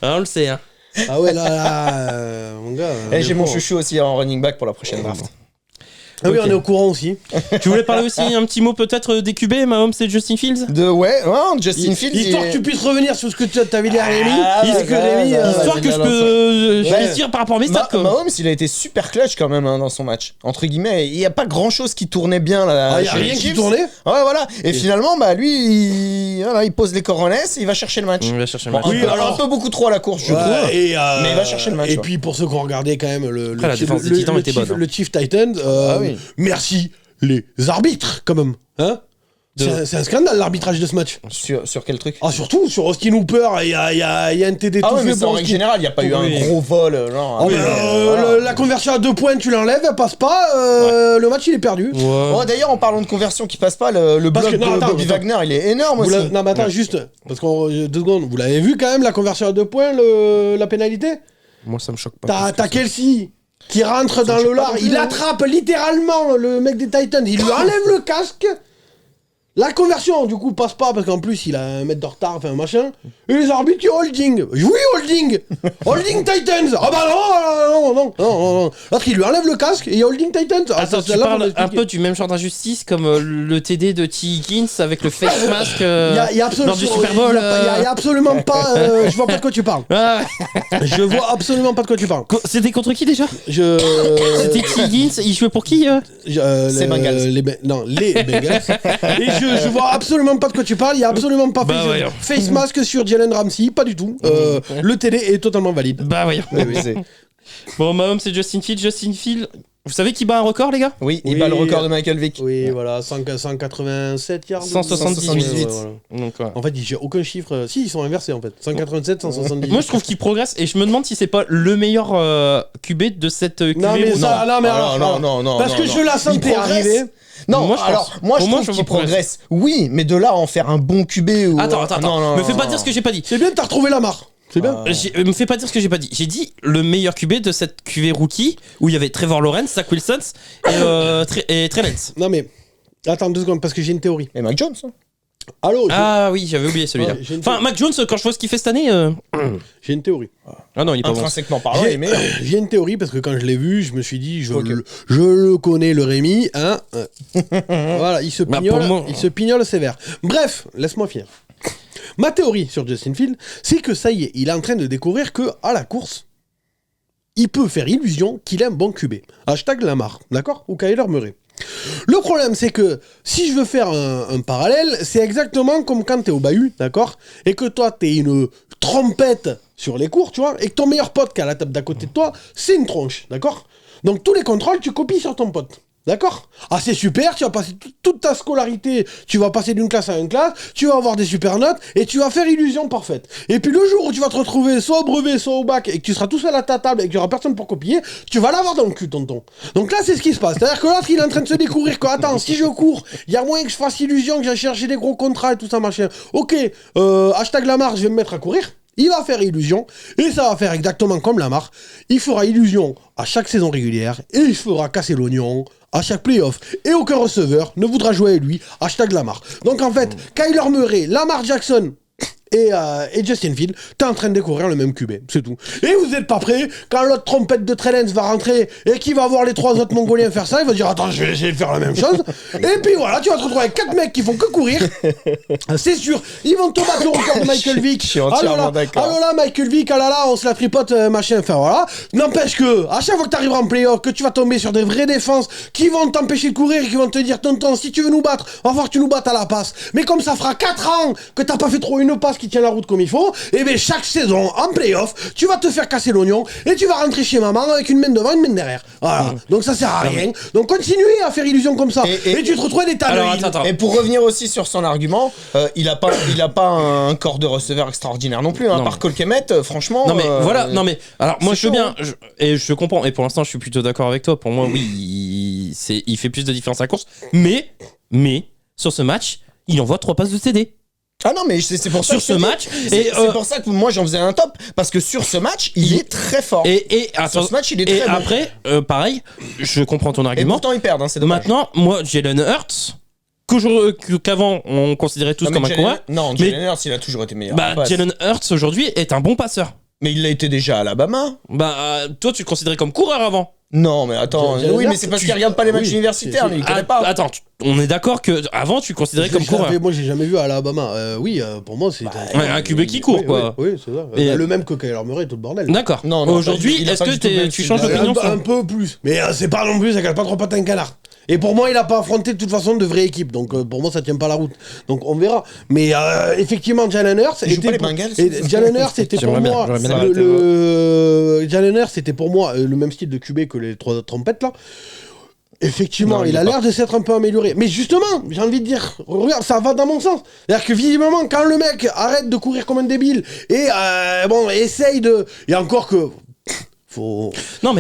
Ah, on le sait, hein. Ah ouais, là, mon gars. Et j'ai mon chouchou. chouchou aussi en running back pour la prochaine draft. Ah oui, Ok. on est au courant aussi. Tu voulais parler aussi un petit mot peut-être des QB, Mahomes et Justin Fields? Justin Fields. Histoire que tu puisses revenir sur ce que tu avais dit à Rémi. Ah, Parce ouais, que ouais, Rémi. ouais, ouais. Histoire que je Ouais. puisse dire par rapport à mes stats, quoi. Mahomes, il a été super clutch quand même dans son match. Entre guillemets, il y a pas grand chose qui tournait bien là. Ah, y a chez les rien qui Chiefs. tournait. Ouais, voilà. Et finalement, lui, il pose les coronets et il va chercher le match. On va chercher le Bon, match. Oui, un peu- alors- un peu beaucoup trop à la course, je Ouais, trouve. mais il va chercher le match, Et ouais. puis pour ceux qui ont regardé quand même le Après, la défense des Titans était bonne, hein. le Chief Titans, Ah oui. merci les arbitres quand même. Hein c'est un scandale l'arbitrage de ce match. Sur quel truc? Ah, surtout sur Austin Hooper, il y a un TD Ah tout ouais, mais fait c'est en pour règle Austin. générale, il n'y a pas eu Oui. un gros vol. Genre, Ah, mais, voilà. la conversion à 2 points, tu l'enlèves, elle passe pas, le match il est perdu. Ouais. Oh, d'ailleurs, en parlant de conversion qui passe pas, le Parce bloc que- non, de attends, Bobby attends. Wagner, il est énorme Vous aussi. non mais attends, juste, parce qu'on 2 secondes, vous l'avez vu quand même la conversion à 2 points, la pénalité? Moi, ça me choque pas. T'as Kelsey qui rentre dans me le choque pas lard, non plus, il hein. attrape littéralement le mec des Titans, il lui enlève le casque. La conversion, du coup, passe pas parce qu'en plus, il a 1 mètre de retard, enfin machin. Et les arbitres, qui holding. Oui, holding. Holding Titans. Ah bah non. Parce qu'il lui enlève le casque et holding Titans. Ah, Attends, ça, tu là, on parles m'a un expliqué. peu du même genre d'injustice comme le TD de T. Higgins avec le face mask Il y a absolument, lors du Super Bowl. il y a absolument pas. Je vois pas de quoi tu parles. Ah, ouais. Je vois absolument pas de quoi tu parles. C'était contre qui déjà? Je. C'était T. Higgins, il jouait pour qui C'est Bengals. Les Bengals. Et je vois absolument pas de quoi tu parles. Il y a absolument pas Bah fait ouais. face mask sur Jalen Ramsey, pas du tout. Le TD est totalement valide. Bah voyons. C'est- Bon, Mahomes c'est Justin Fields. Justin Fields, vous savez qui bat un record, les gars? Oui, il Oui. bat le record de Michael Vick. Oui, voilà, 187 yards. 178. Voilà. Donc, ouais. En fait, j'ai aucun chiffre. Si, ils sont inversés en fait. 187, 178. Moi je trouve qu'il progresse et je me demande si c'est pas le meilleur QB de cette QB. Non, mais ou ça, non, mais Ah, alors, non, parce non, que non. je la Il sentais progresse. arriver. Non, Moi, je pense. alors, moi, je Pour moi, trouve je qu'il vois progresse. progresse. Oui, mais de là à en faire un bon QB ou. Attends. Non, Me fais pas non. dire ce que j'ai pas dit. C'est bien, t'as retrouvé la marre. C'est bien. Me fais pas dire ce que j'ai pas dit. J'ai dit le meilleur QB de cette QV rookie où il y avait Trevor Lawrence, Zach Wilson et Trey Lance. Non, mais. Attends 2 secondes, parce que j'ai une théorie. Et Mac Jones. Hein. Allô, Ah oui, j'avais oublié celui-là. Ouais, j'ai une Enfin, Mac Jones, quand je vois ce qu'il fait cette année. j'ai une théorie. Ah non, il est pas bon. Intrinsèquement parlant, il est meilleur. J'ai une théorie parce que quand je l'ai vu, je me suis dit, Ok. je le connais, le Rémi, hein. Voilà, il se Bah, pignole, pour moi- il se pignole sévère. Bref, laisse-moi finir. Ma théorie sur Justin Fields, c'est que ça y est, il est en train de découvrir que à la course, il peut faire illusion qu'il est un bon QB. Hashtag Lamar, d'accord? Ou Kyler Murray. Le problème, c'est que si je veux faire un parallèle, c'est exactement comme quand t'es au bahut, d'accord? Et que toi, t'es une trompette sur les cours, tu vois? Et que ton meilleur pote qui est à la table d'à côté de toi, c'est une tronche, d'accord? Donc tous les contrôles, tu copies sur ton pote. D'accord? Ah, c'est super, tu vas passer toute ta scolarité, tu vas passer d'une classe à une classe, tu vas avoir des super notes, et tu vas faire illusion parfaite. Et puis le jour où tu vas te retrouver soit au brevet, soit au bac, et que tu seras tout seul à ta table, et qu'il n'y aura personne pour copier, tu vas l'avoir dans le cul, tonton. Donc là, c'est ce qui se passe. C'est-à-dire que l'autre, il est en train de se découvrir que, attends, si je cours, il y a moyen que je fasse illusion, que j'aille chercher des gros contrats et tout ça, machin. Ok, hashtag Lamar, je vais me mettre à courir. Il va faire illusion, et ça va faire exactement comme Lamar. Il fera illusion à chaque saison régulière, et il fera casser l'oignon à chaque playoff. Et aucun receveur ne voudra jouer avec lui, #Lamar. Donc en fait, Kyler Murray, Lamar Jackson et Justin Fields, t'es en train de découvrir le même QB, c'est tout. Et vous êtes pas prêts, quand l'autre trompette de Trellens va rentrer et qu'il va voir les 3 autres Mongoliens faire ça, il va dire attends, je vais essayer de faire la même chose. Et puis voilà, tu vas te retrouver avec 4 mecs qui font que courir. C'est sûr, ils vont te battre le record de Michael Vick. Je suis entièrement d'accord. Ah là, Michael Vick, ah là là, on se la tripote, machin, enfin voilà. N'empêche que, à chaque fois que t'arriveras en playoff, que tu vas tomber sur des vraies défenses qui vont t'empêcher de courir et qui vont te dire tonton, si tu veux nous battre, va falloir que tu nous battes à la passe. Mais comme ça fera 4 ans que t'as pas fait trop une passe qui tient la route comme il faut, et bien chaque saison en playoff, tu vas te faire casser l'oignon et tu vas rentrer chez maman avec une main devant, une main derrière. Voilà. Donc ça sert à rien. Donc continuez à faire illusion comme ça. Et tu te retrouves des tas Et pour revenir aussi sur son argument, il a pas un corps de receveur extraordinaire non plus. Hein, par Cole Kmet, franchement. Non mais voilà, non mais alors moi je veux bien, et je comprends, et pour l'instant je suis plutôt d'accord avec toi. Pour moi, oui, il fait plus de différence à la course, mais sur ce match, il envoie 3 passes de TD. Ah non, mais c'est pour ça sur ce match, c'est pour ça que moi j'en faisais un top, parce que sur ce match il est très fort. Et sur ce match il est très bon. Après, pareil, je comprends ton argument. Et pourtant ils perdent, hein, c'est dommage. Maintenant, moi Jalen Hurts, qu'avant on considérait tous comme un coureur. Non, Jalen Hurts il a toujours été meilleur. Bah Jalen Hurts aujourd'hui est un bon passeur. Mais il l'a été déjà à Alabama. Bah toi tu le considérais comme coureur avant. Non mais attends, oui mais c'est parce qu'il regarde pas les matchs universitaires, mais il connaît pas. Attends, on est d'accord que avant tu le considérais comme coureur. Moi j'ai jamais vu à Alabama. Oui, pour moi c'est un QB qui court quoi. Oui, c'est ça. Et le même que Kyler Murray, tout le bordel. D'accord. Aujourd'hui, est-ce que tu changes d'opinion? Un peu plus. Mais c'est pas non plus, ça casse pas 3 pattes à un canard. Et pour moi, il a pas affronté de toute façon de vraie équipe. Donc pour moi, ça tient pas la route. Donc on verra. Mais effectivement, Jalen Hurts c'était pour moi Jalen Hurts c'était pour moi le même style de QB que les 3 trompettes là. Effectivement, il a l'air de s'être un peu amélioré. Mais justement, j'ai envie de dire, regarde, ça va dans mon sens. C'est-à-dire que visiblement, quand le mec arrête de courir comme un débile et essaye de... Et encore que... Faut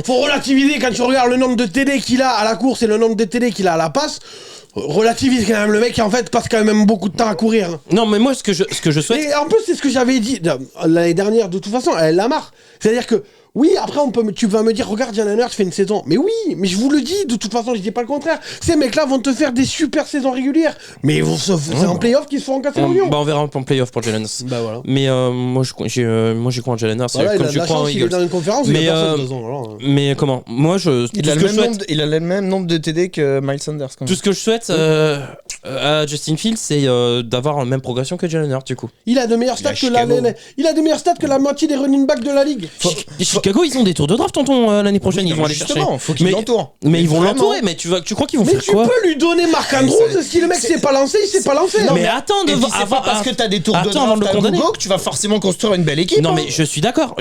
relativiser quand tu regardes le nombre de TD qu'il a à la course et le nombre de TD qu'il a à la passe. Relativise quand même, le mec en fait passe quand même beaucoup de temps à courir. Non mais moi ce que je souhaite... Et en plus c'est ce que j'avais dit l'année dernière, de toute façon elle la marre. C'est-à-dire que oui, après tu vas me dire regarde Jalen Hurts fait une saison. Mais oui, mais je vous le dis, de toute façon je dis pas le contraire. Ces mecs-là vont te faire des super saisons régulières. Mais c'est en playoff qu'ils se font casser l'oignon. Bah on verra en playoff pour Jalen Hurts. Bah voilà. Mais moi je crois en Jalen Hurts comme je crois en Eagles. Il est dans une conférence, mais il a personne de raison, alors. Mais comment moi il a le même nombre de TD que Miles Sanders. Tout ce que je souhaite à Justin Fields, c'est d'avoir la même progression que Jalen Hurts du coup. Il a de meilleurs stats que la moitié des running backs de la ligue. Chicago, ils ont des tours de draft, tonton, l'année prochaine, ils vont aller chercher. Faut qu'ils l'entourent. Mais ils vont l'entourer, mais tu crois qu'ils vont faire quoi? Mais tu peux lui donner Marc Andrews, si le mec s'est pas lancé, il s'est pas lancé. Mais attends, parce que t'as des tours de draft à Google que tu vas forcément construire une belle équipe. Non mais je suis d'accord,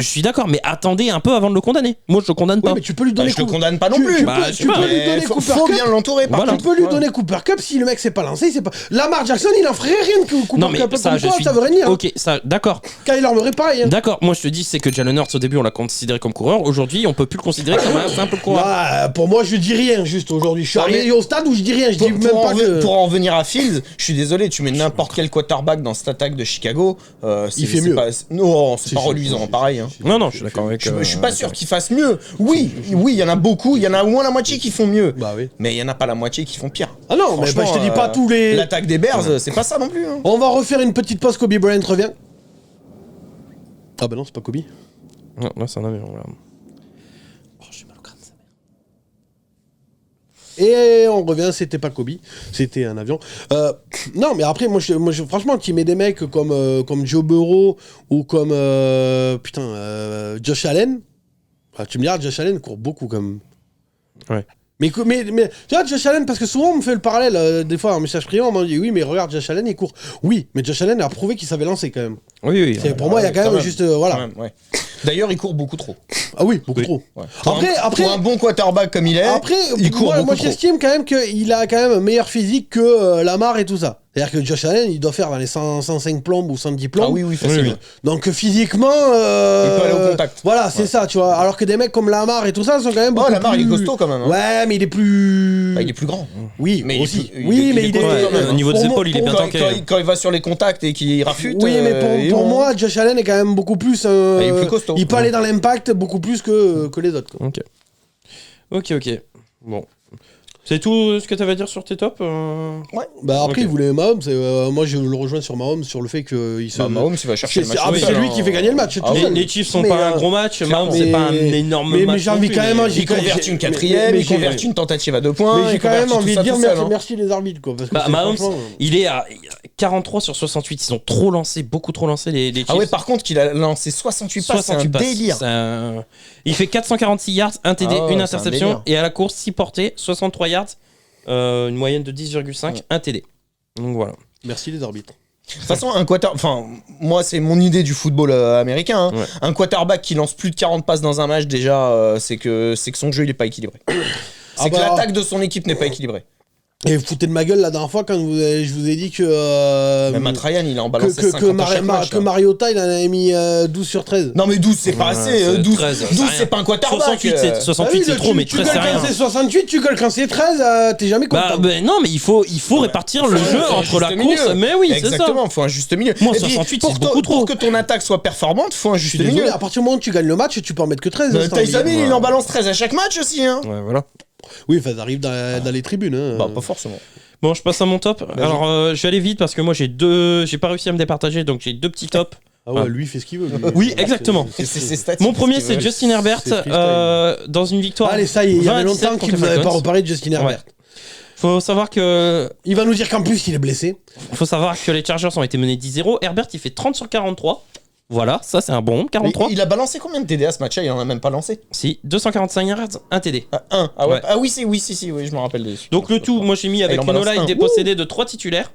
mais attendez un peu avant de le condamner. Moi je le condamne pas. Mais tu peux lui donner. Je le condamne pas non plus. Tu peux lui donner Cooper Cup. Faut bien l'entourer. Tu peux lui donner Cooper Cup si le mec s'est pas lancé, c'est pas. Lamar Jackson, il en ferait rien que Cooper Cup. Ça veut rien dire. Ok, ça, d'accord. Kyler Murray pareil. D'accord, moi je te dis c'est que Jalen Hurts au début on l'a considéré comme coureur, aujourd'hui on peut plus le considérer comme un simple coureur. Pour moi je dis rien juste aujourd'hui. Je suis arrivé au stade où je dis rien, je dis même pas que. Pour en venir à Fields, je suis désolé, tu mets n'importe quel quarterback dans cette attaque de Chicago, il fait mieux. Non, c'est pas reluisant, pareil. Non, je suis d'accord avec. Je suis pas sûr qu'il fasse mieux. Oui, il y en a beaucoup, il y en a au moins la moitié qui font mieux. Bah oui. Mais il y en a pas la moitié qui font pire. Ah non, mais je te dis pas tous les. L'attaque des Bears, c'est pas ça non plus. On va refaire une petite pause. Kobe Bryant revient. Ah bah non, c'est pas Kobe. Non, c'est un avion. Voilà. Oh, j'ai mal au crâne, sa mère. Et on revient, c'était pas Kobe, c'était un avion. Non, mais après, moi, franchement, tu mets des mecs comme Joe Burrow ou comme Josh Allen. Tu me diras, Josh Allen court beaucoup quand même. Ouais. Mais tu vois, Josh Allen, parce que souvent on me fait le parallèle, des fois en message privé, on m'a dit oui, mais regarde, Josh Allen il court. Oui, mais Josh Allen a prouvé qu'il savait lancer quand même. Oui. Pour moi, il y a quand même juste. Voilà. Quand même, ouais. D'ailleurs, il court beaucoup trop. Ah oui, beaucoup trop. Ouais. Après, pour un bon quarterback comme il est, après, il court beaucoup moi trop. j'estime quand même qu'il a quand même un meilleur physique que Lamar et tout ça. C'est-à-dire que Josh Allen, il doit faire dans les 105 plombes ou 110 plombes. Ah oui, facilement. Donc physiquement... Il peut aller au contact. Voilà, c'est ça, tu vois. Alors que des mecs comme Lamar et tout ça sont quand même beaucoup Lamar, plus... il est costaud quand même. Hein. Ouais, mais il est plus... Bah, il est plus grand. Oui, mais aussi. il mais il est... costaud quand même. Au niveau des épaules, il est bien tanké. Quand il va sur les contacts et qu'il rafute... Oui, mais pour moi, Josh Allen est quand même beaucoup plus... il est plus costaud. Il peut aller dans l'impact beaucoup plus que les autres. Quoi. Ok. Bon. C'est tout ce que tu avais à dire sur tes tops Ouais. Bah après, Ok. il voulait Mahomes. Moi, je le rejoins sur Mahomes sur le fait qu'il se... Mahomes, il va chercher le match. c'est lui qui fait gagner le match. Ah, tout seul. Les Chiefs sont Mais, pas un gros match, Mahomes c'est pas un énorme match. Mais j'ai envie quand même... Il convertit une quatrième, il convertit une tentative à 2 points. Mais j'ai quand même envie de dire merci. merci les arbitres. Quoi, parce que Bah, c'est Mahomes, franchement- il est à 43 sur 68. Ils ont trop lancé, beaucoup trop lancé les Chiefs. Ah ouais, par contre, qu'il a lancé 68 passes, c'est un délire. Il fait 446 yards, un TD, Ah ouais, une c'est un interception, délire. et à la course 6 portées, 63 yards, une moyenne de 10,5, un TD. Donc voilà. Merci les arbitres. De toute façon, moi, c'est mon idée du football américain. Hein. Ouais. Un quarterback qui lance plus de 40 passes dans un match, déjà, c'est que son jeu, il est pas équilibré. C'est que l'attaque de son équipe n'est pas équilibrée. Et vous foutez de ma gueule la dernière fois quand je vous ai dit que... Même Matt Ryan, il a en balancé 50 à chaque match. que Mariota, il en avait mis 12 sur 13. Non mais 12 c'est pas assez, 12 c'est pas un quarterback. 68 c'est trop, mais 13 c'est rien. Quand c'est 68, tu gueules quand c'est 13, t'es jamais content. Bah, non, mais il faut répartir le jeu entre la course. Mais oui, c'est ça. Exactement, faut un juste milieu. Moi, Et puis, 68, pour c'est beaucoup trop. Pour que ton attaque soit performante, faut un Je juste suis désolé, milieu. à partir du moment où tu gagnes le match, tu peux en mettre que 13. Tyson Hill, il en balance 13 à chaque match aussi. Hein. Ouais, voilà. Oui, ça arrive dans les tribunes. Hein. Bah, pas forcément. Bon, je passe à mon top. Alors, je vais aller vite parce que moi, j'ai pas réussi à me départager, donc j'ai 2 petits tops. Ah ouais, lui, il fait ce qu'il veut. lui. Oui, exactement. C'est statique. Mon premier, c'est Justin Herbert C'est freestyle. dans une victoire. Allez, ça y est, il y avait 20-17 longtemps qu'il contre vous avait les pas Falcons. reparlé de Justin Herbert. Faut savoir que Il va nous dire qu'en plus, il est blessé. les Chargers ont été menés 10-0. Herbert, il fait 30 sur 43. Voilà, ça c'est un bon 43. Il a balancé combien de TD à ce match-là? Il en a même pas lancé. Si, 245 yards, un TD. Un. Ah ouais. Ouais. Ah oui, si, je me rappelle dessus. Donc le tout, moi j'ai mis avec il en une balance O-line un. dépossédée de 3 titulaires,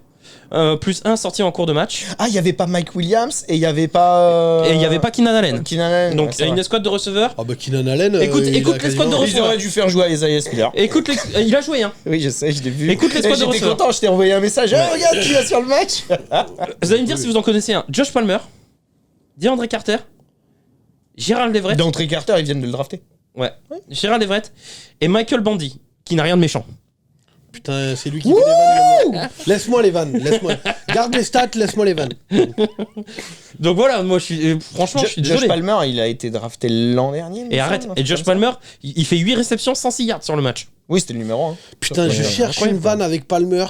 plus un sorti en cours de match. Ah, il y avait pas Mike Williams et il y avait pas. Et il n'y avait pas Keenan Allen. Keenan Allen. Donc ouais, c'est une vrai. escouade de receveurs. Ah bah Keenan Allen. Écoute il a l'escouade de quasiment- receveurs. Ils auraient dû faire jouer à Isaiah Spiller. Écoute, il a joué, hein. Oui, je sais, je l'ai vu. Écoute l'escouade de J'étais receveurs. content, je t'ai envoyé un message. Ah, regarde qui va sur le match. Vous allez me dire si vous en connaissez un. Josh Palmer, DeAndre Carter, Gérald Everett. D'entrée Carter, ils viennent de le drafter. Ouais. Gérald Everett et Michael Bandy, qui n'a rien de méchant. Putain, c'est lui qui fait les vannes. maintenant. Laisse-moi les vannes. Garde les stats, laisse-moi les vannes. Donc voilà, moi franchement, je suis Josh désolé. Palmer, il a été drafté l'an dernier. il me Et arrête. semble, Et Josh Palmer, il fait 8 réceptions, 106 yards sur le match. Oui, c'était le numéro 1. Putain, je cherche incroyable. une vanne avec Palmer.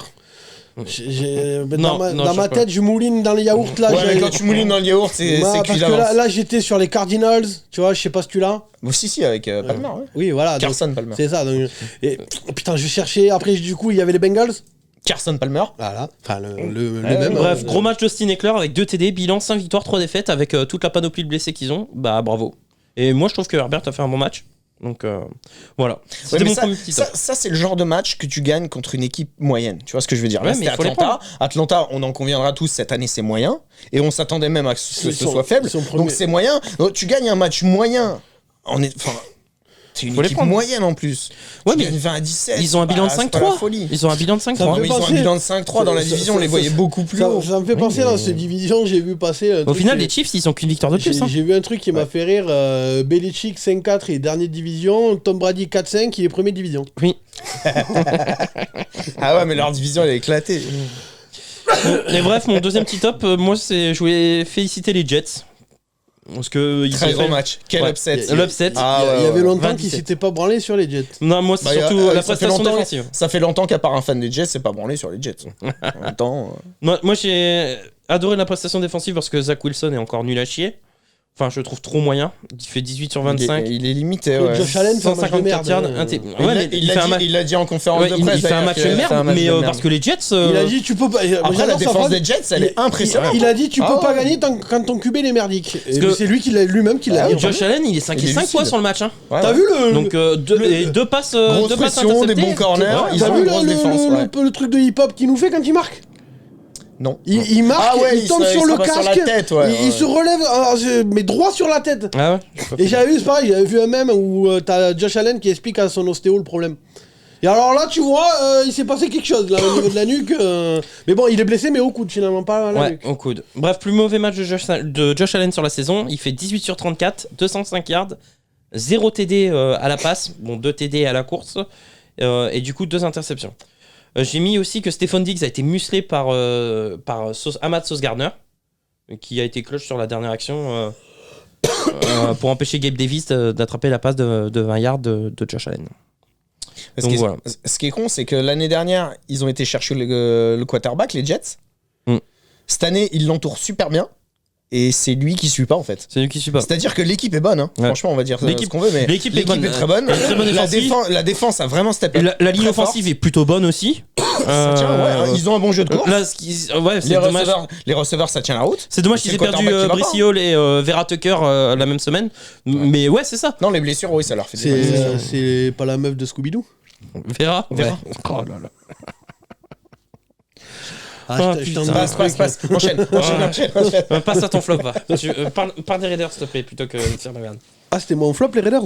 Non, Dans non, ma je sais pas. tête, je mouline dans les yaourts là. Ouais, mais quand tu moulines dans le yaourt, c'est Parce cuit que d'avance. là j'étais sur les Cardinals, tu vois, je sais pas si tu l'as. Bon, si, avec Palmer, ouais. Oui, voilà. donc, Carson Palmer. C'est ça. Donc, et, putain, je cherchais. Après, du coup, il y avait les Bengals. Carson Palmer. Voilà. Enfin, le Ouais, même. Bref, gros match de Austin Eckler avec 2 TD, bilan 5 victoires, 3 défaites avec toute la panoplie de blessés qu'ils ont. Bah bravo. Et moi je trouve que Herbert a fait un bon match. Donc voilà. Ouais, C'était mais mon ça, premier petit top. ça c'est le genre de match que tu gagnes contre une équipe moyenne. Tu vois ce que je veux dire? Ouais, Là, mais c'était il faut les Atlanta. Atlanta, on en conviendra tous, cette année, c'est moyen. Et on s'attendait même à ce que Ils ce sont- soit faible. ils sont premiers. Donc c'est moyen. Donc, tu gagnes un match moyen. Enfin, c'est une Faut les équipe prendre. moyenne en plus. Ouais, Tu mais gagnes 20 à 17. Ils ont un bilan de c'est pas la 5-3. folie. Ils ont un bilan de Ça 5-3. me Ouais, mais ils ont un penser- bilan de 5-3 dans la division, on les voyait beaucoup plus haut. Ça me fait penser dans cette division, j'ai vu passer. un Au truc final, qui- les Chiefs, ils ont qu'une victoire de plus. J'ai hein. j'ai vu un truc qui m'a fait rire. Belichick 5-4 et dernière division. Tom Brady 4-5, il est première division. Oui. Ah ouais, mais leur division, elle est éclatée. Et bref, mon deuxième petit top, moi, c'est je voulais féliciter les Jets. Parce que ils Très ont grand fait match. Quel Ouais. upset. l'upset. Ah, il y avait ouais. longtemps 27. qu'il s'était pas branlé sur les Jets. Non, moi, c'est Bah, surtout ça la fait prestation longtemps- défensive. Ça fait longtemps qu'à part un fan des Jets, c'est pas branlé sur les Jets. En même temps. Moi, j'ai adoré la prestation défensive parce que Zach Wilson est encore nul à chier. Enfin, je le trouve trop moyen. Il fait 18 sur 25. Il est limité, Et ouais. Josh Allen fait un match de 154 merde. yards. Ouais, mais il fait un match. Il l'a dit en conférence Ouais, de il presse. fait un d'ailleurs, match qu'il de fait merde, un match mais de merde. parce que les Jets. Il a dit tu peux pas. Après, la j'adore sa défense phrase. des Jets, elle est impressionnante. Il a dit tu Ah peux ouais. pas gagner quand ton QB il est merdique. Et que- c'est lui qui l'a lui-même qui l'a dit. Josh Allen, il est 5 Il est 5 fois lucide. sur le match. Hein. Ouais, T'as ouais. vu le. Donc, deux passes. Grosse deux passes pression, des interceptées. bons corners. Ouais, Ils T'as ont vu une grosse défense. ouais. le truc de hip-hop qu'il nous fait quand il marque? Non. Il marque, Ah ouais, il tombe il sur se le rabat sur casque, la tête, ouais, il ouais. se relève, mais droit sur la tête. Ah ouais. Et j'avais vu, c'est pareil, j'avais vu un mème où t'as Josh Allen qui explique à son ostéo le problème. Et alors là, tu vois, il s'est passé quelque chose là au niveau de la nuque. Mais bon, il est blessé, mais au coude finalement, pas à la nuque. au coude. Bref, plus mauvais match de Josh Allen sur la saison. Il fait 18 sur 34, 205 yards, 0 TD à la passe, bon 2 TD à la course, et du coup 2 interceptions. J'ai mis aussi que Stephon Diggs a été musclé par Ahmad Sauce Gardner, qui a été clutch sur la dernière action pour empêcher Gabe Davis d'attraper la passe de 20 yards de Josh Allen. Donc, voilà. Ce qui est con, c'est que l'année dernière, ils ont été chercher le quarterback, les Jets. Cette année, ils l'entourent super bien. Et c'est lui qui suit pas en fait. C'est lui qui suit pas. C'est-à-dire que l'équipe est bonne, hein. Ouais. Franchement, on va dire ce qu'on veut, mais l'équipe est très bonne. Très bonne La défense a vraiment step up. La ligne offensive est plutôt bonne aussi. Ça tient, ouais, ils ont un bon jeu de course. Là, c'est dommage. Les receveurs, ça tient la route. C'est dommage qu'ils aient perdu Brissy Hall et Vera Tucker la même semaine. Mais ouais, c'est ça. Non, les blessures, oui, ça leur fait des C'est pas la meuf de Scooby-Doo Vera. Ouais. Oh là là. Passe. Enchaîne. Passe à ton flop, va. Parle des Raiders, s'il te plaît, plutôt que de faire la merde. Ah, c'était mon flop, les Raiders.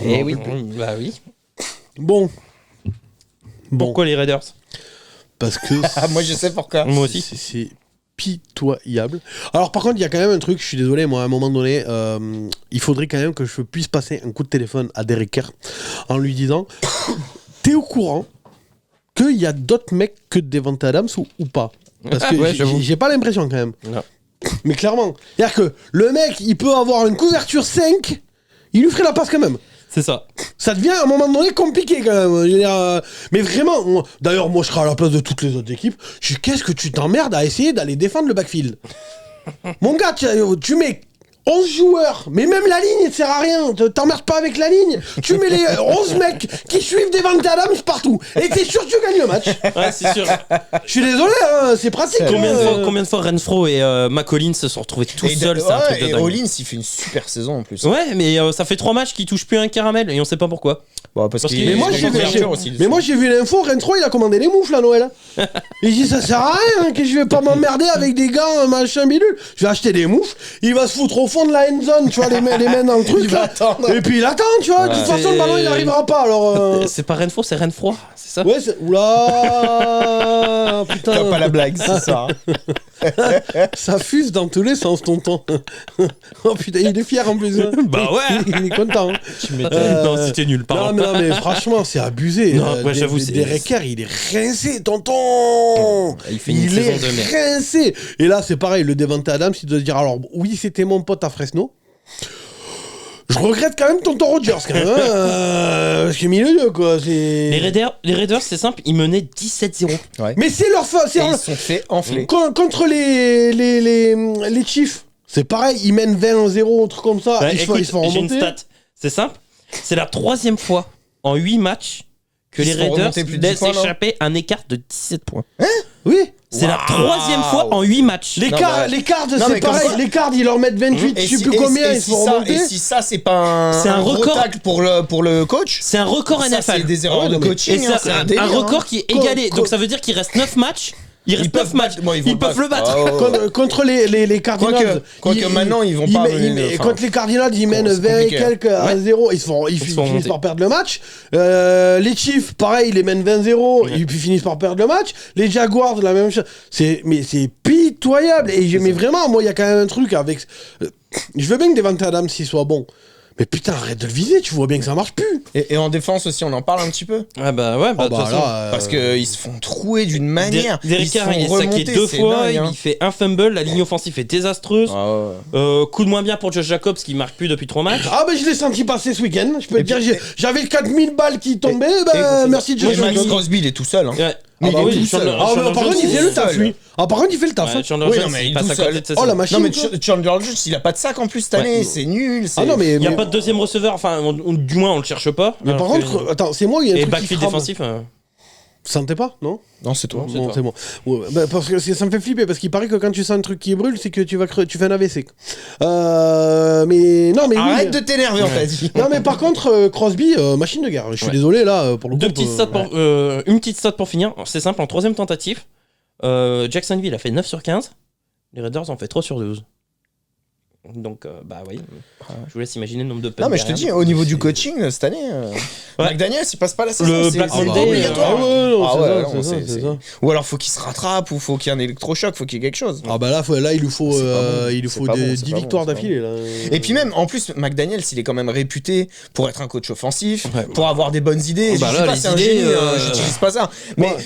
Eh oui. Bah oui. Bon. Pourquoi les Raiders? Parce que. Moi, je sais pourquoi. Moi aussi. C'est pitoyable. Alors, par contre, il y a quand même un truc, je suis désolé, moi, à un moment donné, il faudrait quand même que je puisse passer un coup de téléphone à Derek Carr en lui disant t'es au courant qu'il y a d'autres mecs que Devante Adams ou pas? Parce que ouais, j'ai pas l'impression quand même. Non. Mais clairement, c'est-à-dire que le mec, il peut avoir une couverture 5, il lui ferait la passe quand même. C'est ça. Ça devient à un moment donné compliqué quand même. Je veux dire, mais vraiment, d'ailleurs, moi je serai à la place de toutes les autres équipes. Qu'est-ce que tu t'emmerdes à essayer d'aller défendre le backfield? Mon gars, tu mets 11 joueurs, mais même la ligne, elle sert à rien. T'emmerdes pas avec la ligne. Tu mets les 11 mecs qui suivent Devante Adams partout. Et t'es sûr que tu gagnes le match. Ouais, c'est sûr. Je suis désolé, hein, c'est pratique. Combien de fois Renfro et McCollins se sont retrouvés tout seuls? C'est un truc de et dingue. Hollins, il fait une super saison en plus. Ouais, mais ça fait 3 matchs qu'il touche plus un caramel et on sait pas pourquoi. Bon, parce qu'il Mais moi, j'ai vu l'info, Renfro, il a commandé les moufles à Noël. Il dit, ça sert à rien, que je vais pas m'emmerder avec des gars, machin bidule. Je vais acheter des moufles, il va se foutre au fond de la end zone, tu vois, les mains dans le truc. Il va attendre. Et puis il attend, tu vois. De toute façon, le ballon, il n'arrivera pas, alors. C'est pas Renfro, c'est Renfroid, c'est ça? Ouais, oula. Putain. T'as pas la blague, c'est ça. Ça fuse dans tous les sens, tonton. Oh putain, il est fier en plus. Hein. Bah ouais. Il est content. Tu m'étonnes. Non, c'était nul, pardon. Non, mais franchement, c'est abusé. Non, ouais, j'avoue, c'est. Derek Carr, il est rincé, tonton. Il fait une saison de merde. Rincé. Et là, c'est pareil, le Devante Adams, il doit se dire, alors, oui, c'était mon pote à Fresno. Je regrette quand même tonton Rodgers, quand même. Parce qu'il est milieu, quoi. Les Raiders, c'est simple, ils menaient 17-0. Ouais. Mais c'est leur faute. Ils se sont fait enfler. Contre les Chiefs, c'est pareil, ils mènent 20-0, un truc comme ça. Ouais, ils se écoute, font j'ai une remonter. stat. C'est simple. C'est la 3e fois en 8 matchs que Ils les se font Raiders remonter plus de 10 laissent points, non échapper un écart de 17 points. Oui. C'est la 3e fois en 8 matchs. Les Non, Cards, mais- c'est pareil. Les Cards, ils leur mettent 28, je sais plus combien, ils se font remonter. Et si ça, c'est pas C'est un record. tacle pour le coach, C'est un record ça, c'est NFL. des erreurs de Et coaching. c'est hein, c'est un délire, record qui est égalé. Donc ça veut dire qu'il reste 9 matchs. Il reste 9 matchs. Ils peuvent le battre. Contre les Cardinals. Quoique maintenant, ils vont pas. Contre les Cardinals, ils mènent 20 et quelques à 0. Ils finissent par perdre le match. Les Chiefs, pareil, ils les mènent 20-0. Et puis finissent par perdre le match. Les Jaguars, la même chose. Mais c'est pitoyable. Mais vraiment, moi, il y a quand même un truc avec. Je veux bien que Devante Adams s'il soit bon. Mais putain, arrête de le viser, tu vois bien que ça marche plus. Et en défense aussi, on en parle un petit peu. Ah bah ouais, de toute façon. Parce qu'ils se font trouer d'une manière. Derek Carr, il est saqué 2 fois, il fait un fumble, la ligne offensive est désastreuse. Coup de moins bien pour Josh Jacobs qui marque plus depuis 3 matchs. Ah bah je l'ai senti passer ce week-end, je peux te dire, j'avais 4000 balles qui tombaient, merci Josh Max Jacobs. Crosby, il est tout seul. Hein. Ouais. Mais bah oui, par contre, il fait le taf, lui. Ah, par contre, il fait le taf. Ouais, Chandler Oui, Jones, non, mais il il passe tout à côté seul. de sa Oh, la saison. machine. Non, mais quoi. Chandler Jones, il a pas de sac en plus cette année, c'est nul. Ah non, mais. Il n'y a pas de deuxième receveur, enfin, du moins on le cherche pas. Mais par contre, attends, c'est moi, il y a un Et truc qui backfield crame. défensif. Sentez pas, non? Non, c'est toi. Non, c'est moi. Ouais, bah, parce que ça me fait flipper, parce qu'il paraît que quand tu sens un truc qui brûle, c'est que tu fais un AVC. Mais non, mais Arrête oui. de t'énerver, on t'a dit. Non, mais par contre, Crosby, machine de guerre. Je suis désolé, là, pour le coup. Une petite stat pour finir. C'est simple, en 3ème tentative, Jacksonville a fait 9 sur 15. Les Raiders ont fait 3 sur 12. Donc, bah oui. Je vous laisse imaginer le nombre de punts. Non, mais je te dis, au niveau du coaching, cette année, McDaniels, il passe pas la saison. Le c'est Black c'est Monday, obligatoire. C'est ça. Ou alors, faut qu'il se rattrape, ou faut qu'il y ait un électrochoc, faut qu'il y ait quelque chose. Ah bah là, il lui faut, C'est pas bon, il lui c'est faut pas bon, 10 c'est pas victoires bon, d'affilée. Là. Et puis même, en plus, McDaniels, il est quand même réputé pour être un coach offensif, Ouais. pour avoir des bonnes idées. Bah Je là, dis pas les c'est un idées, génie, j'utilise pas ça.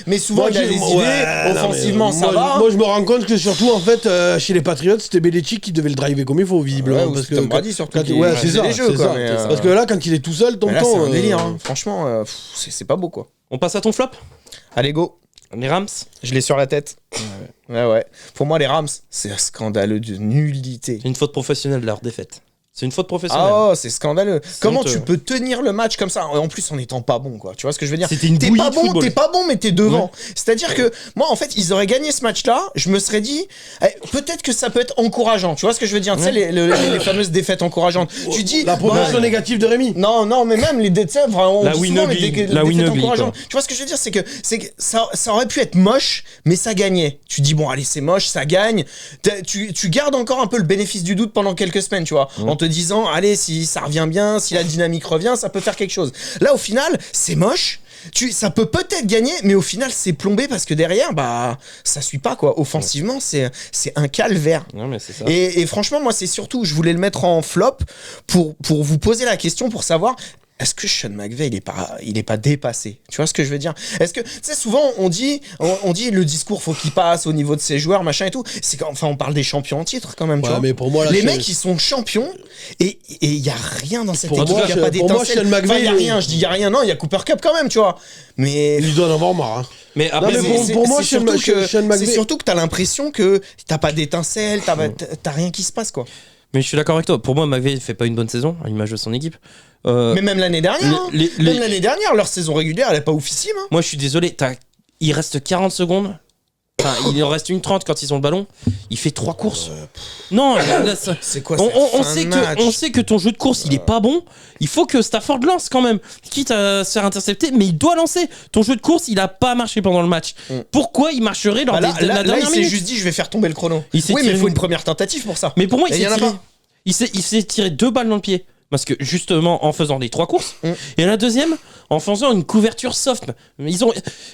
Mais souvent, il a des idées, offensivement, ça va. Moi, je me rends compte que surtout, en fait, chez les Patriots, c'était Belichick qui devait le driver comme il faut, visiblement. Ouais, ou parce que Tom Brady, surtout, qui ouais, c'est faisait ça. les jeux, c'est quoi, ça. mais, Parce que là, quand il est tout seul, Mais là, c'est tonton. un délire, hein. Franchement, c'est pas beau, quoi. On passe à ton flop. Allez, go. Les Rams. Je l'ai sur la tête. Ouais. Pour moi, les Rams, c'est un scandaleux de nullité. C'est une faute professionnelle de leur défaite. C'est une faute professionnelle. Ah, oh, c'est scandaleux. Comment honteux. tu peux tenir le match comme ça, en plus en étant pas bon, quoi. Tu vois ce que je veux dire? C'était une T'es bouillie pas de bon, football. t'es pas bon, mais t'es devant. C'est-à-dire que moi, en fait, ils auraient gagné ce match-là. Je me serais dit, peut-être que ça peut être encourageant. Tu vois ce que je veux dire? Tu sais, les fameuses défaites encourageantes. Tu dis, La progression négative de Rémi. non, mais même les défaites, on La dit win souvent, mais ugly. des La win défaites ugly, encourageantes. quoi. Tu vois ce que je veux dire, c'est que ça aurait pu être moche, mais ça gagnait. Tu dis bon, allez, c'est moche, ça gagne. Tu gardes encore un peu le bénéfice du doute pendant quelques semaines, tu vois, en te disant, allez, si ça revient bien, si la dynamique revient, ça peut faire quelque chose. Là, au final, c'est moche. Ça peut peut-être gagner, mais au final, c'est plombé parce que derrière, bah, ça suit pas, quoi. Offensivement, c'est un calvaire. Non, mais c'est ça. Et franchement, moi, c'est surtout, je voulais le mettre en flop pour vous poser la question, pour savoir, est-ce que Sean McVay, il est pas dépassé? Tu vois ce que je veux dire? Est-ce que, tu sais, souvent, on dit le discours, faut qu'il passe au niveau de ses joueurs, machin et tout. C'est enfin, on parle des champions en titre, quand même, tu vois. Mais pour moi, là, Les mecs, ils sont champions, et il y a rien dans cette équipe, il y a pas pour moi, Sean d'étincelle. Enfin, McVay, il y a rien, je dis il y a rien, non, il y a Cooper Cup quand même, tu vois. Mais Il doit en avoir marre. Hein. Mais après, Non, mais pour moi, Sean McVay- c'est surtout que t'as l'impression que t'as pas d'étincelle, t'as rien qui se passe, quoi. mais je suis d'accord avec toi. Pour moi, McVay fait pas une bonne saison à l'image de son équipe. Mais même l'année dernière, les- même l'année dernière, leur saison régulière, elle est pas oufissime. Hein. Moi, je suis désolé. Il reste 40 secondes. Enfin, il en reste une 30 quand ils ont le ballon. Il fait 3 courses. Non, là, ça- C'est quoi on sait que ton jeu de course, il est pas bon. Il faut que Stafford lance quand même. Quitte à se faire intercepter, mais il doit lancer. Ton jeu de course, il a pas marché pendant le match. Pourquoi il marcherait lors de la Là, il dernière s'est minute? juste dit, je vais faire tomber le chrono. Il s'est Oui, mais il tiré faut une- une première tentative pour ça. Mais pour moi, Et il y en a pas. il s'est tiré 2 balles dans le pied. Parce que justement, en faisant les 3 courses, et la deuxième, en faisant une couverture soft.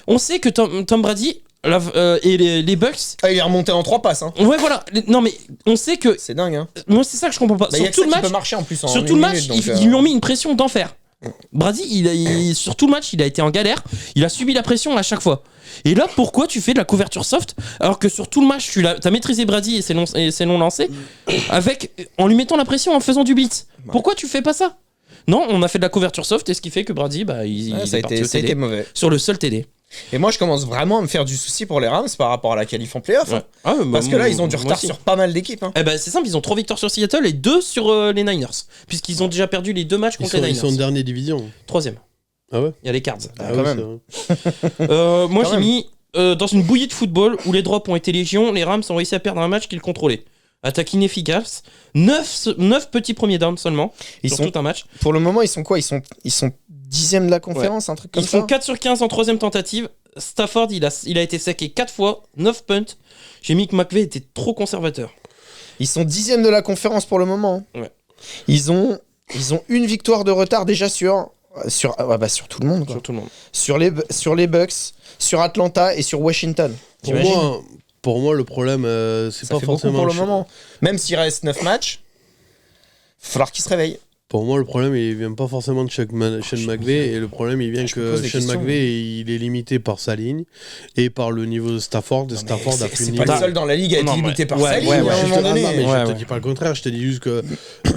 On sait que Tom Brady et les Bucks. Ah, il est remonté en 3 passes. Hein. Ouais, voilà. Non, mais on sait que. C'est dingue. Hein. Moi, c'est ça que je comprends pas. Bah, y a Sur que tout ça le qui match, peut marcher en plus. sur tout le match, ils lui ont mis une pression d'enfer. Brady, sur tout le match, il a été en galère. Il a subi la pression à chaque fois. Et là, pourquoi tu fais de la couverture soft alors que sur tout le match, t'as maîtrisé Brady et ses longs lancers en lui mettant la pression en faisant du blitz? Pourquoi tu fais pas ça? Non, on a fait de la couverture soft et ce qui fait que Brady, bah, il est parti au ça a TD. été mauvais. Sur le seul TD. Et moi, je commence vraiment à me faire du souci pour les Rams par rapport à la qualif en playoff. Ouais. Hein. Ah, bah, Parce que là, ils ont du moi retard aussi. sur pas mal d'équipes. Hein. Eh ben, c'est simple, ils ont 3 victoires sur Seattle et 2 sur les Niners. Puisqu'ils ont déjà perdu les 2 matchs contre les Ils Niners. sont en dernière division. 3ème. Ah ouais? Il y a les Cards. Ah, ouais, quand même. c'est vrai. Moi, Quand j'ai même. mis dans une bouillie de football où les drops ont été légion, les Rams ont réussi à perdre un match qu'ils contrôlaient. Attaque inefficace, 9 petits premiers downs seulement Ils sur sont, tout un match. pour le moment, ils sont quoi? Ils sont 10e de la conférence, un truc comme Ils ça. font 4 sur 15 en 3ème tentative. Stafford, il a été saqué 4 fois, 9 punts. J'ai mis que McVay était trop conservateur. Ils sont 10e de la conférence pour le moment. Ouais. Ils ont une victoire de retard déjà sur tout le monde. Quoi. Sur tout le monde. Sur les Bucks, sur Atlanta et sur Washington. T'imagines? Pour moi, le problème, c'est Ça pas fait beaucoup forcément. pour le moment. Même s'il reste 9 matchs, il va falloir qu'il se réveille. Pour moi, le problème, il vient pas forcément de Sean McVay. Et le problème, il vient Je me que pose des Sean questions. McVay, il est limité par sa ligne et par le niveau de Stafford. Et Stafford a plus de C'est niveau. pas le seul dans la ligue à être Non, limité mais- par ouais, sa ligne ouais, à un ouais, moment donné. mais Ouais, je te ouais. dis pas le contraire. Je te dis juste que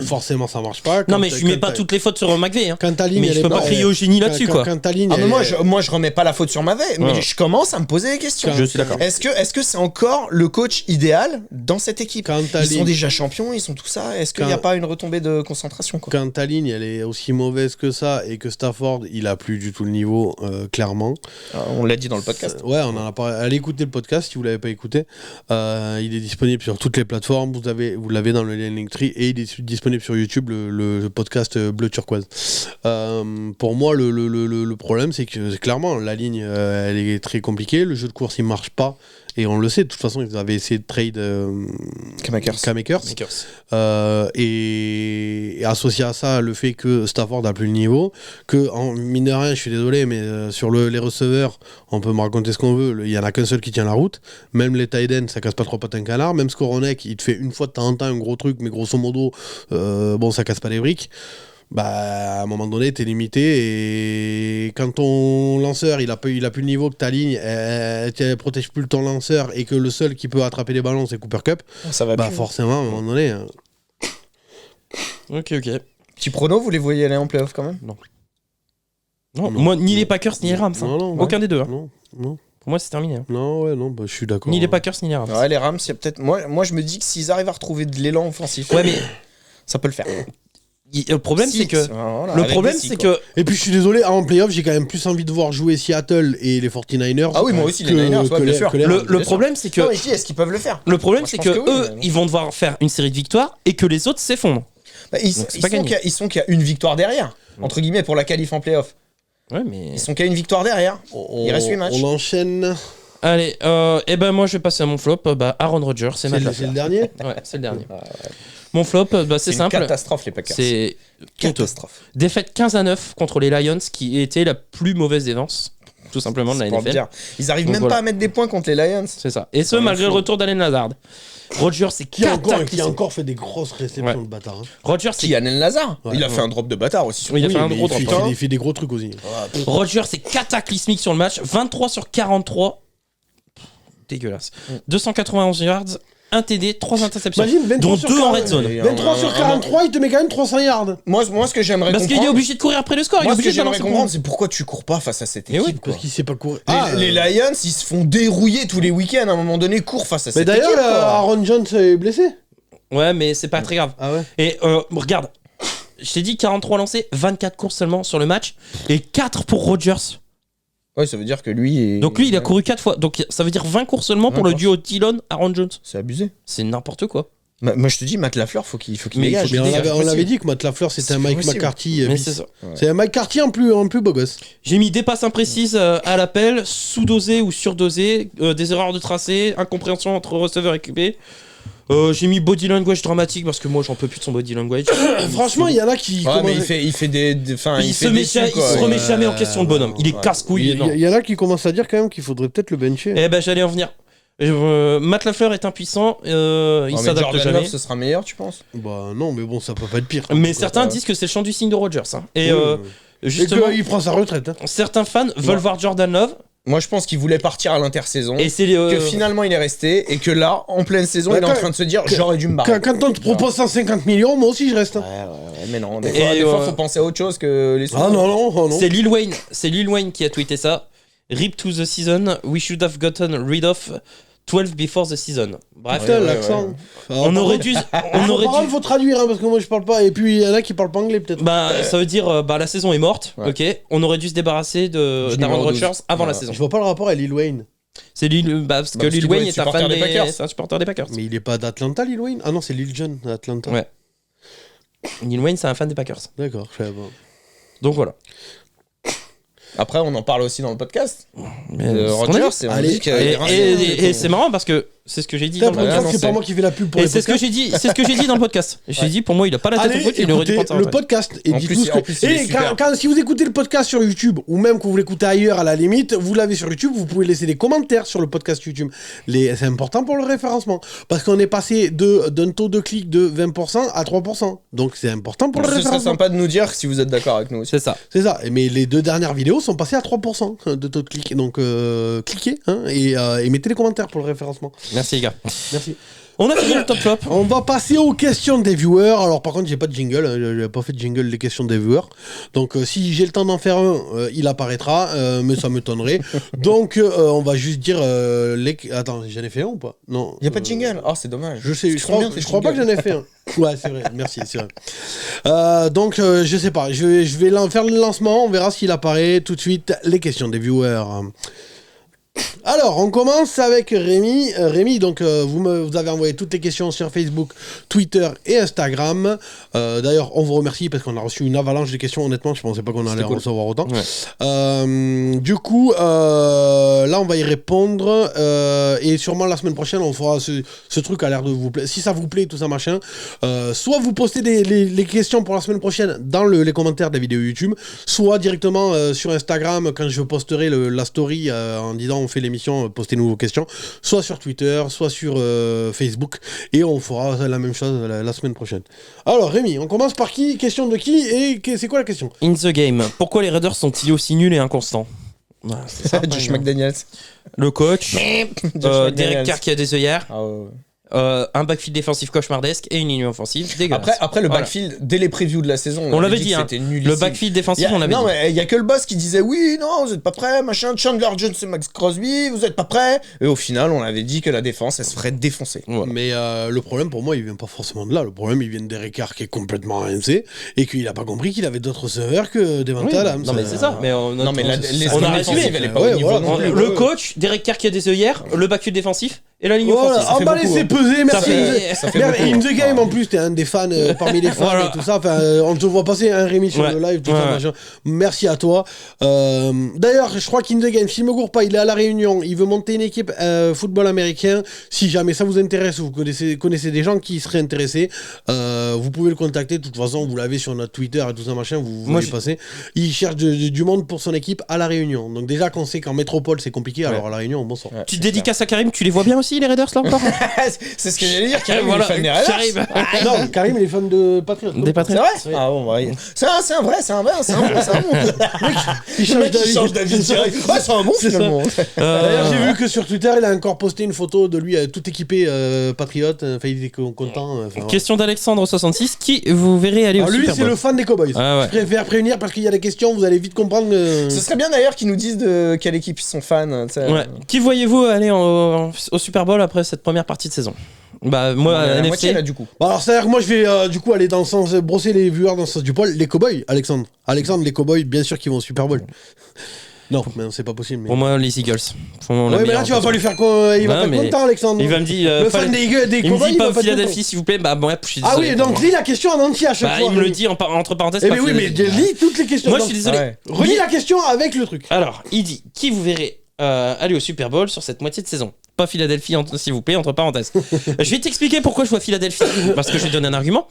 forcément, ça marche pas. Non, mais je mets pas toutes les fautes sur McVay. Hein. Quand ta ligne, Mais elle je est peux pas crier au génie là-dessus, quoi. Quand ta ligne, Ah, mais elle- moi, je remets pas la faute sur McVay, mais Ouais. je commence à me poser des questions. Je suis d'accord. Est-ce que c'est encore le coach idéal dans cette équipe? Quand ta Ils sont ligne- déjà champions, ils sont tout ça. Est-ce qu'il n'y a Quand- pas une retombée de concentration, quoi? Quand ta ligne, elle est aussi mauvaise que ça et que Stafford, il a plus du tout le niveau, clairement. On l'a dit dans le podcast. Ouais, on en a parlé. Allez écouter le podcast si vous l'avez pas écouté. Il est disponible sur toutes les plateformes. Vous l'avez dans le lien Linktree et il est disponible sur YouTube, le podcast Bleu Turquoise. Pour moi, le problème, c'est que clairement, la ligne, elle est très compliquée. Le jeu de course, il marche pas. Et on le sait, de toute façon, ils avaient essayé de trade K-Makers. Makers. Et associé à ça, le fait que Stafford a plus le niveau, que, mine de rien, je suis désolé, mais sur les receveurs, on peut me raconter ce qu'on veut, il y en a qu'un seul qui tient la route. Même les tight ends, ça casse pas trois pattes un canard. Même Skoronek, il te fait une fois de temps en temps un gros truc, mais grosso modo, bon, ça casse pas les briques. Bah, à un moment donné, t'es limité, et quand ton lanceur il a plus le niveau que ta ligne, tu protèges plus ton lanceur, et que le seul qui peut attraper les ballons c'est Cooper Kupp, Ça va bah plus. forcément à un moment donné. Ok. Petit prono, vous les voyez aller en playoff quand même? Non, Non. moi, ni les Packers, ni les Rams. hein. Non, Aucun des deux. hein. Non, Pour moi, c'est terminé. hein. non, bah, je suis d'accord. Ni les Packers, ni les Rams. Ouais, les Rams, il y a peut-être. Moi, je me dis que s'ils arrivent à retrouver de l'élan offensif, Ouais, mais ça peut le faire. le problème, Si, c'est que. voilà, Le avec problème, des si, c'est quoi. que. Et puis je suis désolé, en playoff, j'ai quand même plus envie de voir jouer Seattle et les 49ers. Ah oui, moi aussi, les Niners, ouais, bien sûr. que les Le, Rams. le problème, c'est que. Non, mais qui est-ce qu'ils peuvent le faire? Le problème, Moi, je c'est pense que, que oui, eux, mais- ils vont devoir faire une série de victoires et que les autres s'effondrent. Bah, ils Donc, c'est pas gagné. sont qu'il y a une victoire derrière, entre guillemets, pour la qualif en playoff. Ouais, mais. Ils sont qu'à une victoire derrière. Il reste 8 matchs. On enchaîne. Allez, et ben moi je vais passer à mon flop. Aaron Rodgers, c'est ma C'est le dernier. Ouais, c'est le dernier. Mon flop, c'est une simple. catastrophe, les Packers. C'est Catastrophe. défaite 15-9 contre les Lions, qui était la plus mauvaise défense, tout simplement, de la C'est pour NFL. dire. Ils arrivent Donc, même voilà. pas à mettre des points contre les Lions. C'est ça. Et ce, Ouais, malgré le fou. retour d'Allen Lazard. Rodgers, c'est Qui a cataclysmique. encore fait des grosses réceptions, Ouais. le bâtard. hein. Rodgers, c'est Qui Allen Lazare. Ouais, Il a ouais. fait un drop de bâtard aussi. Oui, il a fait un mais gros il drop. fait des gros trucs aussi. Rodgers, c'est cataclysmique sur le match. 23 sur 43. Dégueulasse. 291 yards, 1 TD, 3 interceptions. Imagine, 23 dont sur 2 en 40. red zone. 23 sur 43, il te met quand même 300 yards. Moi, ce que j'aimerais Parce comprendre. qu'il est obligé de courir après le score. Il est Moi, ce obligé que de j'aimerais balancer comprendre, pour c'est pourquoi tu cours pas face à cette Mais équipe. oui, quoi. Parce qu'il sait pas courir. Les Lions, ils se font dérouiller tous les week-ends. À un moment donné, courent face à Mais cette d'ailleurs, équipe. quoi. Aaron Jones est blessé. Ouais, mais c'est pas très grave. Ah ouais. Et regarde, je t'ai dit 43 lancés, 24 courses seulement sur le match, et 4 pour Rodgers. Ouais, ça veut dire que lui. Donc lui, il a couru 4 fois. Donc ça veut dire 20 courses seulement pour 20 le duo Dillon-Aaron Jones. C'est abusé. C'est n'importe quoi. Moi, je te dis, Matt Lafleur, faut qu'il Mais il dégage. faut Mais qu'il on l'avait dit que Matt Lafleur c'était C'est un Mike possible. McCarthy. Mais bis. c'est ça. C'est un Mike McCarthy en plus beau gosse. J'ai mis des passes imprécises à l'appel, sous-dosé ou surdosé, des erreurs de tracé, incompréhension entre receveur et QB. J'ai mis body language dramatique parce que moi j'en peux plus de son body language. Franchement, il y en a qui. Ouais, mais commencent- il fait des. Enfin, il fait se met, déçu, il quoi. se remet jamais en question le bonhomme. Il est ouais. casse-couille. il non. y en a qui commencent à dire quand même qu'il faudrait peut-être le bencher. Eh ben j'allais en venir. Matt Lafleur est impuissant, il mais s'adapte Jordan jamais. Love, ce sera meilleur, tu penses? Bah non, mais bon, ça peut pas être pire. Mais certains disent que c'est le chant du signe de Rodgers. hein. Et Oui, justement, il prend sa retraite. hein. certains fans veulent voir Jordan Love. Moi, je pense qu'il voulait partir à l'intersaison. Et c'est Que finalement, il est resté. Et que là, en pleine saison, Bah, il est en train de se dire j'aurais dû me barrer. Quand on te propose 150 millions, moi aussi je reste. hein. Ouais, mais non, des Et, fois, faut penser à autre chose que les sous. Ah non, non. c'est Lil Wayne qui a tweeté ça. Rip to the season, we should have gotten rid of 12 before the season. Bref, Putain, ouais, l'accent. on aurait dû. On aurait Par contre, dû. faut traduire hein, parce que moi je parle pas. Et puis il y en a qui parlent pas anglais peut-être. Bah, ça veut dire la saison est morte. Ouais. Ok, on aurait dû se débarrasser Du d'Aaron numéro 12. Rodgers avant la Voilà. saison. Je vois pas le rapport à Lil Wayne. C'est parce que parce Lil qu'il doit Wayne être est un supporter fan des Packers. c'est un supporter des Packers. Mais il est pas d'Atlanta, Lil Wayne. Ah non, c'est Lil Jon d'Atlanta. Ouais. Lil Wayne, c'est un fan des Packers. D'accord, je savais pas. Donc voilà. Après, on en parle aussi dans le podcast. Mais, De ce qu'on a Rodgers, dit. c'est on Allez. dit qu'il y a Et, des rincés. et c'est marrant parce que c'est ce que j'ai dit Putain, dans pour le une Ouais, fois non, que c'est pas c'est- moi qui fais la pub pour Et les c'est ce que podcasts. j'ai dit, c'est ce que j'ai dit dans le podcast. J'ai dit pour moi il a pas la tête Allez, au foot, il aurait dû écoutez prendre sa le retraite. podcast et En dites plus, tout ce en que... plus, il est Et super. si vous écoutez le podcast sur YouTube ou même que vous l'écoutez ailleurs à la limite, vous l'avez sur YouTube, vous pouvez laisser des commentaires sur le podcast YouTube. C'est important pour le référencement parce qu'on est passé d'un taux de clic de 20% à 3%. Donc c'est important pour le Ce serait référencement. sympa de nous dire si vous êtes d'accord avec nous aussi. C'est ça. C'est ça. Mais les 2 dernières vidéos sont passées à 3% de taux de clic. Donc cliquez hein, et mettez les commentaires pour le référencement. Merci les gars. Merci. On a fini le top flop. On va passer aux questions des viewers. Alors par contre, j'ai pas de jingle, hein, j'ai pas fait de jingle les questions des viewers. Donc si j'ai le temps d'en faire un, il apparaîtra, mais ça m'étonnerait. Donc on va juste dire Attends, j'en ai fait un ou pas? Non. Il y a pas de jingle. Oh, c'est dommage. Je sais, Ils je sont bien, crois, tes je crois pas que jingles. j'en ai fait un. Ouais, c'est vrai, merci, c'est vrai. Donc, je sais pas, je vais faire le lancement, on verra s'il apparaît tout de suite. Les questions des viewers. Alors, on commence avec Rémi. Rémi, donc, vous avez envoyé toutes les questions sur Facebook, Twitter et Instagram. D'ailleurs, on vous remercie parce qu'on a reçu une avalanche de questions. Honnêtement, je ne pensais pas qu'on allait en recevoir autant. Ouais. Du coup, là, on va y répondre. Et sûrement, la semaine prochaine, on fera ce truc à l'air de vous plaire. Si ça vous plaît, tout ça, machin, soit vous postez les questions pour la semaine prochaine dans les commentaires de la vidéo YouTube, soit directement sur Instagram, quand je posterai la story en disant on fait l'émission, postez-nous vos questions, soit sur Twitter, soit sur Facebook, et on fera la même chose la semaine prochaine. Alors Rémi, on commence par qui? Question de qui? Et c'est quoi la question? In the game. Pourquoi les Raiders sont-ils aussi nuls et inconstants? C'est ça. Josh McDaniels. Le coach, Josh Derek McDaniels. Carr qui a des œillères, Ah ouais. un backfield défensif cauchemardesque et une ligne offensive dégueulasse. Après le Voilà. backfield, dès les previews de la saison, On l'avait avait dit, que hein. c'était nullissime. Le backfield défensif, on l'avait non, dit. mais il y a que le boss qui disait oui, non, vous êtes pas prêts, machin, Chandler Jones et Max Crosby, vous êtes pas prêts. Et au final, on avait dit que la défense, elle se ferait défoncer. Voilà. Mais le problème pour moi, il vient pas forcément de là. Le problème, il vient de Derek Carr qui est complètement rincé et qu'il a pas compris qu'il avait d'autres serveurs que Devante Oui, Adams. non mais c'est ça. Mais Non, mais les on a défensives, résumé. elle est pas Ouais, au niveau voilà. non plus. Le coach, Derek Carr qui a des œillères, le backfield défensif et la ligne Voilà, offensive. emballez, beaucoup, c'est hein. pesé, merci. Ça fait Merde, beaucoup, in hein. the game en plus, t'es un des fans parmi les fans Voilà. et tout ça. Enfin, on te voit passer un Rémi sur Ouais. le live, tout ça, Ouais. machin. Merci à toi. D'ailleurs, je crois qu'in the game, s'il me gourre pas, il est à La Réunion. Il veut monter une équipe football américain. Si jamais ça vous intéresse, vous connaissez des gens qui seraient intéressés, vous pouvez le contacter. De toute façon, vous l'avez sur notre Twitter et tout ça, machin. Vous Moi, voyez passer. Il cherche du monde pour son équipe à La Réunion. Donc déjà qu'on sait qu'en métropole c'est compliqué, alors à La Réunion, bonsoir. Ouais, Tu c'est te dédicaces à Karim, tu les vois bien aussi les Raiders là encore? clair. C'est ce que j'allais dire, Karim, Voilà, il est fan des Raiders. Karim. Non, Karim, il est fan de Patriots. Des C'est Patriots. vrai? Ah bon, ouais. C'est un vrai, c'est un bon. Il Le mec, il change d'avis direct. Ouais, c'est un bon C'est ça. finalement. D'ailleurs, j'ai vu que sur Twitter, il a encore posté une photo de lui tout équipé patriote. Enfin, il était content. Enfin, voilà. Question d'Alexandre66, qui vous verrez aller au Alors lui, Super c'est Bowl? le fan des Cowboys. Ah ouais. Je préfère prévenir parce qu'il y a des questions, vous allez vite comprendre. Ce serait bien d'ailleurs qu'ils nous disent de quelle équipe ils sont fans. Tu sais. Ouais. Qui voyez-vous aller au Super Bowl après cette première partie de saison? Bah moi, La NFC. moitié là du coup. Bon, alors, c'est-à-dire que moi, je vais du coup aller dans le sens, brosser les viewers dans le sens du poil. Les Cowboys, Alexandre. Alexandre, les Cowboys, bien sûr qu'ils vont au Super Bowl. Non, mais c'est pas possible. Mais... Pour moi, les Eagles. Ouais, mais là, tu vas pas lui faire quoi. Il va Non, pas être mais content, Alexandre. Il va me dire. Le fan des il me Cowboys, dit il va pas pas être Philadelphie, content. s'il vous plaît. Bah bon, je suis Ah désolé. oui, donc lis la question en entier à chaque Bah, fois. il me le dit entre parenthèses. Eh pas ben oui, mais Philadelphie. lis toutes les questions. Moi, je Donc, suis désolé. Ouais. relis la question avec le truc. Alors, il dit qui vous verrez aller au Super Bowl sur cette moitié de saison? Pas Philadelphie, s'il vous plaît, entre parenthèses. Je vais t'expliquer pourquoi je vois Philadelphie, parce que je vais donner un argument.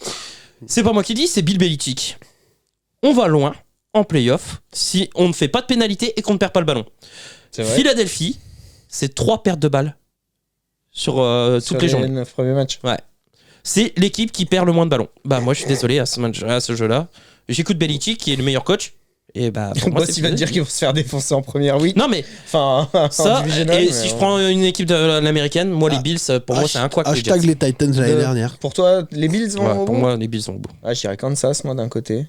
C'est pas moi qui dis, c'est Bill Belichick. On va loin en playoff si on ne fait pas de pénalité et qu'on ne perd pas le ballon. C'est vrai. Philadelphie, c'est 3 pertes de balles sur toutes les journées. 9 premiers matchs. Ouais. C'est l'équipe qui perd le moins de ballons. Bah moi je suis désolé à ce jeu-là. J'écoute Belichick qui est le meilleur coach. Et bah pour moi, Moi, il va te dire qu'ils vont se faire défoncer en première week. Non mais Enfin, en ça, divisional, et mais si je bon. prends une équipe de l'américaine, moi les Bills, pour moi c'est un quack. Hashtag les Titans l'année De- dernière. Pour toi, les Bills vont Ouais, au pour bout. moi les Bills sont au bout. Ah, je dirais Kansas, moi, d'un côté.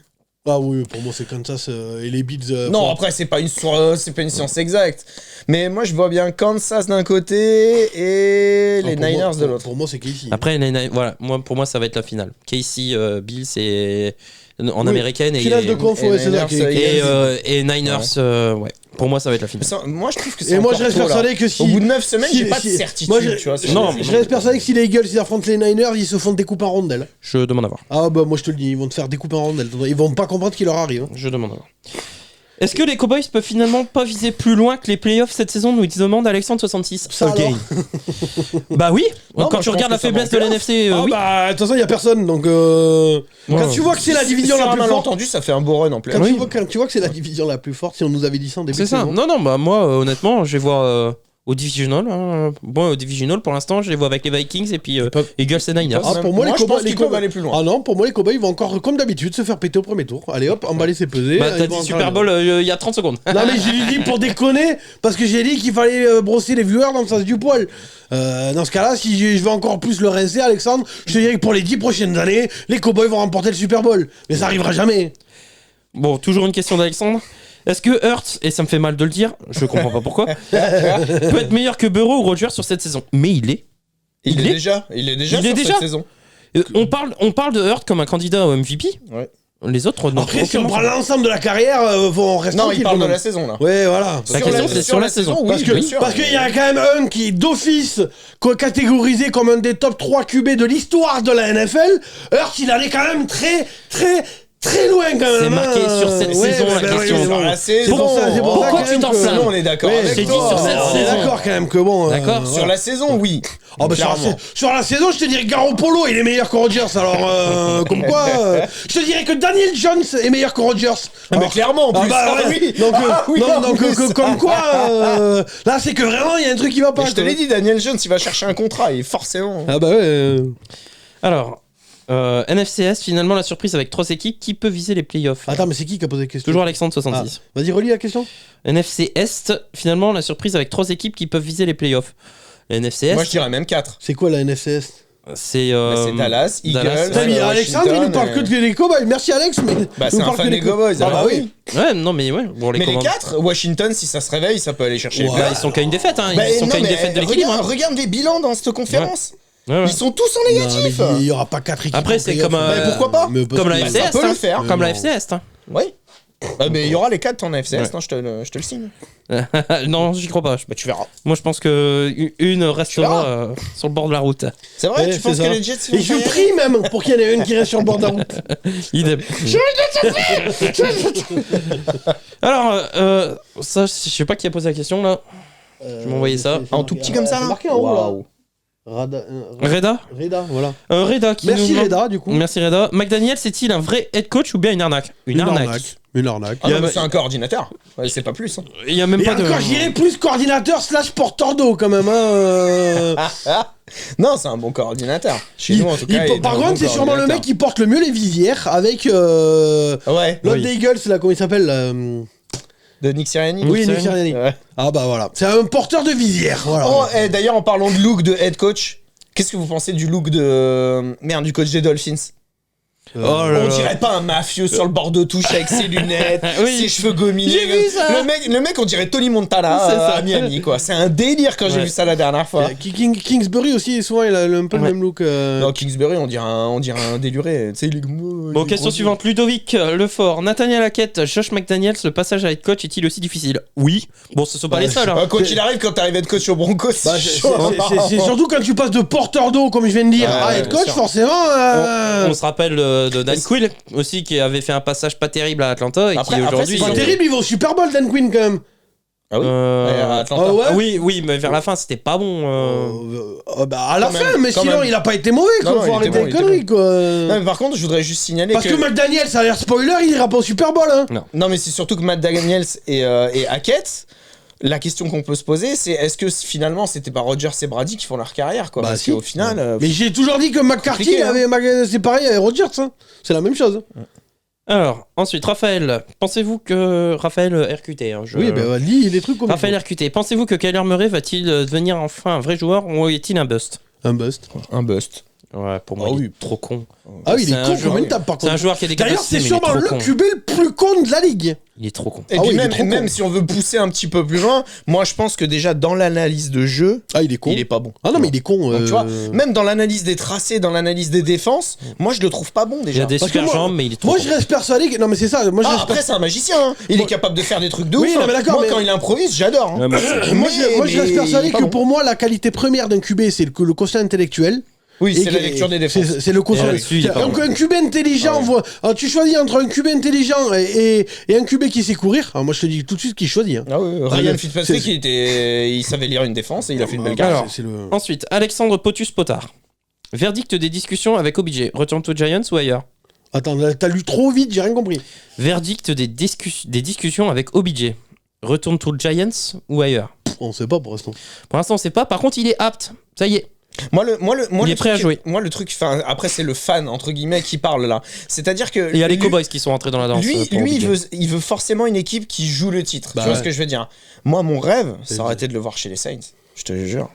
Ah oui, pour moi c'est Kansas et les Bills. Non, après, c'est pas une science exacte. Mais moi, je vois bien Kansas d'un côté et les Niners de l'autre. Pour moi c'est Casey. Après voilà, pour moi ça va être la finale. Casey, Bills et en Oui, américaine et finale de conf, et ouais, c'est ça. Niners, et Niners, ouais. Pour moi ça va être la finale. Moi, je trouve que c'est Et moi encore je reste tôt, là. persuadé que si. Au bout de 9 semaines, si- j'ai pas de si- certitude, moi, je- tu vois. Non, Je reste persuadé que si les Eagles ils affrontent les Niners, ils se font découper en rondelles. Je demande à voir. Ah bah moi je te le dis, ils vont te faire découper en rondelles. Ils vont pas comprendre ce qui leur arrive. hein. Je demande à voir. Est-ce que les Cowboys peuvent finalement pas viser plus loin que les playoffs cette saison, nous demande Alexandre66? Ça alors. Bah oui, Non, quand moi, tu je regardes la pense que ça faiblesse va de en l'NFC, Ah oui. bah de toute façon il y a personne donc quand tu vois que c'est la division la un plus forte. malentendu, ça fait un beau run en plein. Quand tu vois que c'est la division la plus forte, si on nous avait dit ça en début C'est de ça. saison. Non, non, bah moi, honnêtement, je vais voir au Divisional. Hein. Bon, au Divisional, pour l'instant, je les vois avec les Vikings et puis Eagles et Niners. Ah, pour moi, les je pense Cowboys, qu'ils peuvent aller plus loin. Ah non, pour moi, les Cowboys vont encore, comme d'habitude, se faire péter au premier tour. Allez hop, emballer, c'est pesé. Bah, ils t'as vont dit encore Super aller. Bowl il y a 30 secondes. Non, mais j'ai dit pour déconner, parce que j'ai dit qu'il fallait brosser les viewers dans le sens du poil. Dans ce cas-là, si je vais encore plus le rincer, Alexandre, je te dirais que pour les 10 prochaines années, les Cowboys vont remporter le Super Bowl. Mais ça arrivera jamais. Bon, toujours une question d'Alexandre. Est-ce que Hurts, et ça me fait mal de le dire, je comprends pas pourquoi, peut être meilleur que Burrow ou Rodgers sur cette saison? Mais il est. Il est déjà Il est sur déjà cette saison. On parle de Hurts comme un candidat au MVP. Ouais. Les autres, non. Après, si on prend l'ensemble de la carrière, on reste Non, tranquille. il parle quand de même. la saison là. Ouais, voilà. La question, c'est sur la saison. Oui, Parce que bien sûr. parce qu'il y a quand même un qui est d'office catégorisé comme un des top 3 QB de l'histoire de la NFL. Hurts, il en est quand même très loin quand même. C'est marqué sur cette saison, la question. Sur la C'est saison. pour ça, Pourquoi quand tu même t'enflammes que- Nous, on est d'accord Ouais, avec j'ai dit toi. sur cette On est saison. d'accord quand même que bon. D'accord. Sur la saison, oui. Ah bah Clairement. sur la saison, je te dirais que Garoppolo il est meilleur que Rodgers. Alors comme quoi, je te dirais que Daniel Jones est meilleur que Rodgers. Mais Alors, clairement, en plus. bah, Ah ouais. oui. Donc, Ah oui, en donc, plus. comme quoi, là c'est que vraiment il y a un truc qui va pas. Mais je te quoi. l'ai dit, Daniel Jones, il va chercher un contrat, et forcément. Ah bah ouais. Alors, NFCS, finalement, la surprise avec 3 équipes qui peut viser les playoffs. Attends, mais c'est qui a posé la question? Toujours Alexandre 70. Vas-y, relis la question. NFC Est, finalement, la surprise avec 3 équipes qui peuvent viser les playoffs. La NFC Est, Moi, je dirais même 4. C'est quoi la NFCS? c'est C'est Dallas, Eagles. Dallas. Putain, mais Alexandre, il nous parle que des Cowboys. Merci Alex, mais. Bah, il c'est nous un parle fan que des Cowboys. Ah alors bah oui. Ouais, non, mais ouais. Bon, Mais les commandes. 4, Washington, si ça se réveille, ça peut aller chercher les Ouais. Bah, places. ils sont qu'à une défaite, hein. Bah, Ils sont non, qu'à une mais défaite de l'équilibre. regarde, regarde les bilans dans cette conférence. Ouais, ouais. Ils sont tous en Non, négatif. mais il y aura pas 4 équipes. Après, en c'est playoff. comme, Mais pourquoi pas Comme la que- FC ça Est, peut le hein. faire. Comme la Non. FC Est. Hein. Oui. Mais il y aura les 4 en FCS, Ouais. non, je te le signe. Non, j'y crois pas. Bah, tu verras. Moi, je pense que une restera verras. sur le bord de la route. C'est vrai, Ouais, tu penses c'est que ça. les Jets, ils vont Et je faire y aller prie même pour qu'il y en ait une qui reste sur le bord de la route. Idem. Alors, ça, je sais pas qui a posé la question là. Je m'envoyais ça. En tout petit comme ça, C'est là marqué en haut là. Waouh. Reda Reda, voilà. Reda qui Merci nous demande- Reda, du coup. Merci Reda. McDaniel, c'est-il un vrai head coach ou bien une arnaque? Une arnaque. Une arnaque. Ah non, mais c'est un coordinateur. Ouais, c'est pas plus. Hein. Il y a même Et pas de. encore, j'irais plus coordinateur / porteur d'eau quand même. Hein. Non, c'est un bon coordinateur. Chez nous, en tout cas. il est Par un contre, bon c'est sûrement le mec coordinateur. qui porte le mieux les visières avec Ouais, l'autre Oui. des Eagles, là, comment il s'appelle là, de Nick Sirianni. Oui, Nick Nick Sirianni. Ouais. Ah bah voilà. C'est un porteur de visière. Voilà. Oh, d'ailleurs, en parlant de look de head coach, qu'est-ce que vous pensez du look de. Merde, du coach des Dolphins? Oh là On là. dirait pas un mafieux sur le bord de touche avec ses lunettes, Oui. ses cheveux gominés. J'ai vu ça. Le mec, on dirait Tony Montana C'est ça. à Miami, quoi. C'est un délire quand j'ai Ouais. vu ça la dernière fois. Kingsbury aussi, souvent, il a un peu le Ouais. même look. Non, Kingsbury, on dirait un déluré. Tu sais, il est comme. Bon, il est question gros. suivante. Ludovic Lefort, Nathaniel Hackett, Josh McDaniels, le passage à head coach est-il aussi difficile? Oui. Bon, ce sont pas les seuls. Hein. Quoi qu'il arrive, quand t'arrives à être coach au Broncos, Bah, c'est chaud. c'est surtout quand tu passes de porteur d'eau, comme je viens de dire, Ouais, à head bien coach, sûr. forcément. On se rappelle de Dan Quill aussi qui avait fait un passage pas terrible à Atlanta et Après, qui aujourd'hui. C'est pas terrible, il va au Super Bowl, Dan Quinn, quand même. Ah oui. Euh, Ouais, à Atlanta. Ah ouais. Oui, oui, mais vers la fin, c'était pas bon. Bah, à la Quand fin, même, mais quand sinon, même. il a pas été mauvais, quoi. Non, Faut il était arrêter bon, les il était conneries, quoi. Non, mais par contre, je voudrais juste signaler Parce que McDaniel, ça a l'air spoiler, il ira pas au Super Bowl, hein. Non, mais c'est surtout que Matt Daniels et Hackett, la question qu'on peut se poser, c'est est-ce que finalement c'était pas Rodgers et Brady qui font leur carrière, quoi? Bah, Parce si. qu'au final. Mais j'ai toujours dit que McCarthy, compliqué, hein. c'est pareil avec Rodgers, hein. C'est la même chose. Alors, ensuite, Raphaël. Pensez-vous que. Raphaël RQT. Hein, Oui, bah, lis les trucs comme Raphaël RQT. Pensez-vous que Kyler Murray va-t-il devenir enfin un vrai joueur ou est-il un bust? un bust. Un bust. Ouais, pour moi, Ah il oui. est trop con. Ah oui, il C'est est un con joueur- comme une table, par C'est un contre. joueur qui a des D'ailleurs, capacités, c'est mais il est sûrement trop le con. QB le plus con de la ligue. Il est trop con. Et Ah puis oui, il est même, trop même con. si on veut pousser un petit peu plus loin, moi je pense que déjà dans l'analyse de jeu, Ah, il est con. il est pas bon. Ah non, mais il est con. Donc, tu vois, même dans l'analyse des tracés, dans l'analyse des défenses, moi je le trouve pas bon Il a déjà. des Parce que super moi- jambes, mais il est trop Moi, con. je reste persuadé que. Non, mais c'est ça. Moi, je Ah, reste après c'est un magicien, hein. Il Moi- est capable de faire des trucs de Oui, ouf. non, hein. mais d'accord, Moi mais- quand il improvise, j'adore. hein. Ouais, moi, Moi, je reste persuadé pas que bon. pour moi, la qualité première d'un QB, c'est le quotient intellectuel. Oui, Et c'est la que- lecture des défenses. C'est le quotient. Et là-dessus, il est pas Donc, bon. un QB intelligent, tu choisis entre un QB intelligent et un QB qui sait courir. Alors, moi, je te dis tout de suite qui choisit. Hein. Ah oui, Ryan le- Fitzpatrick, il savait lire une défense et il a fait une belle carrière. Alors, C'est le- Ensuite, Alexandre Potus-Potard. Verdict des discussions avec OBJ. Return to Giants ou ailleurs? Attends, t'as lu trop vite, j'ai rien compris. Verdict des discussions avec OBJ. Retourne to Giants ou ailleurs? On sait pas pour l'instant. Pour l'instant, on sait pas. Par contre, il est apte. Ça y est. Moi, Il est prêt à jouer. Moi, le truc, enfin, après, c'est le fan, entre guillemets, qui parle là. C'est-à-dire que. Et il y a les lui- Cowboys qui sont entrés dans la danse. Lui, pour lui OBJ. il veut forcément une équipe qui joue le titre. Bah tu vois ouais. ce que je veux dire? Moi, mon rêve, C'est ça aurait été de le voir chez les Saints. Je te jure.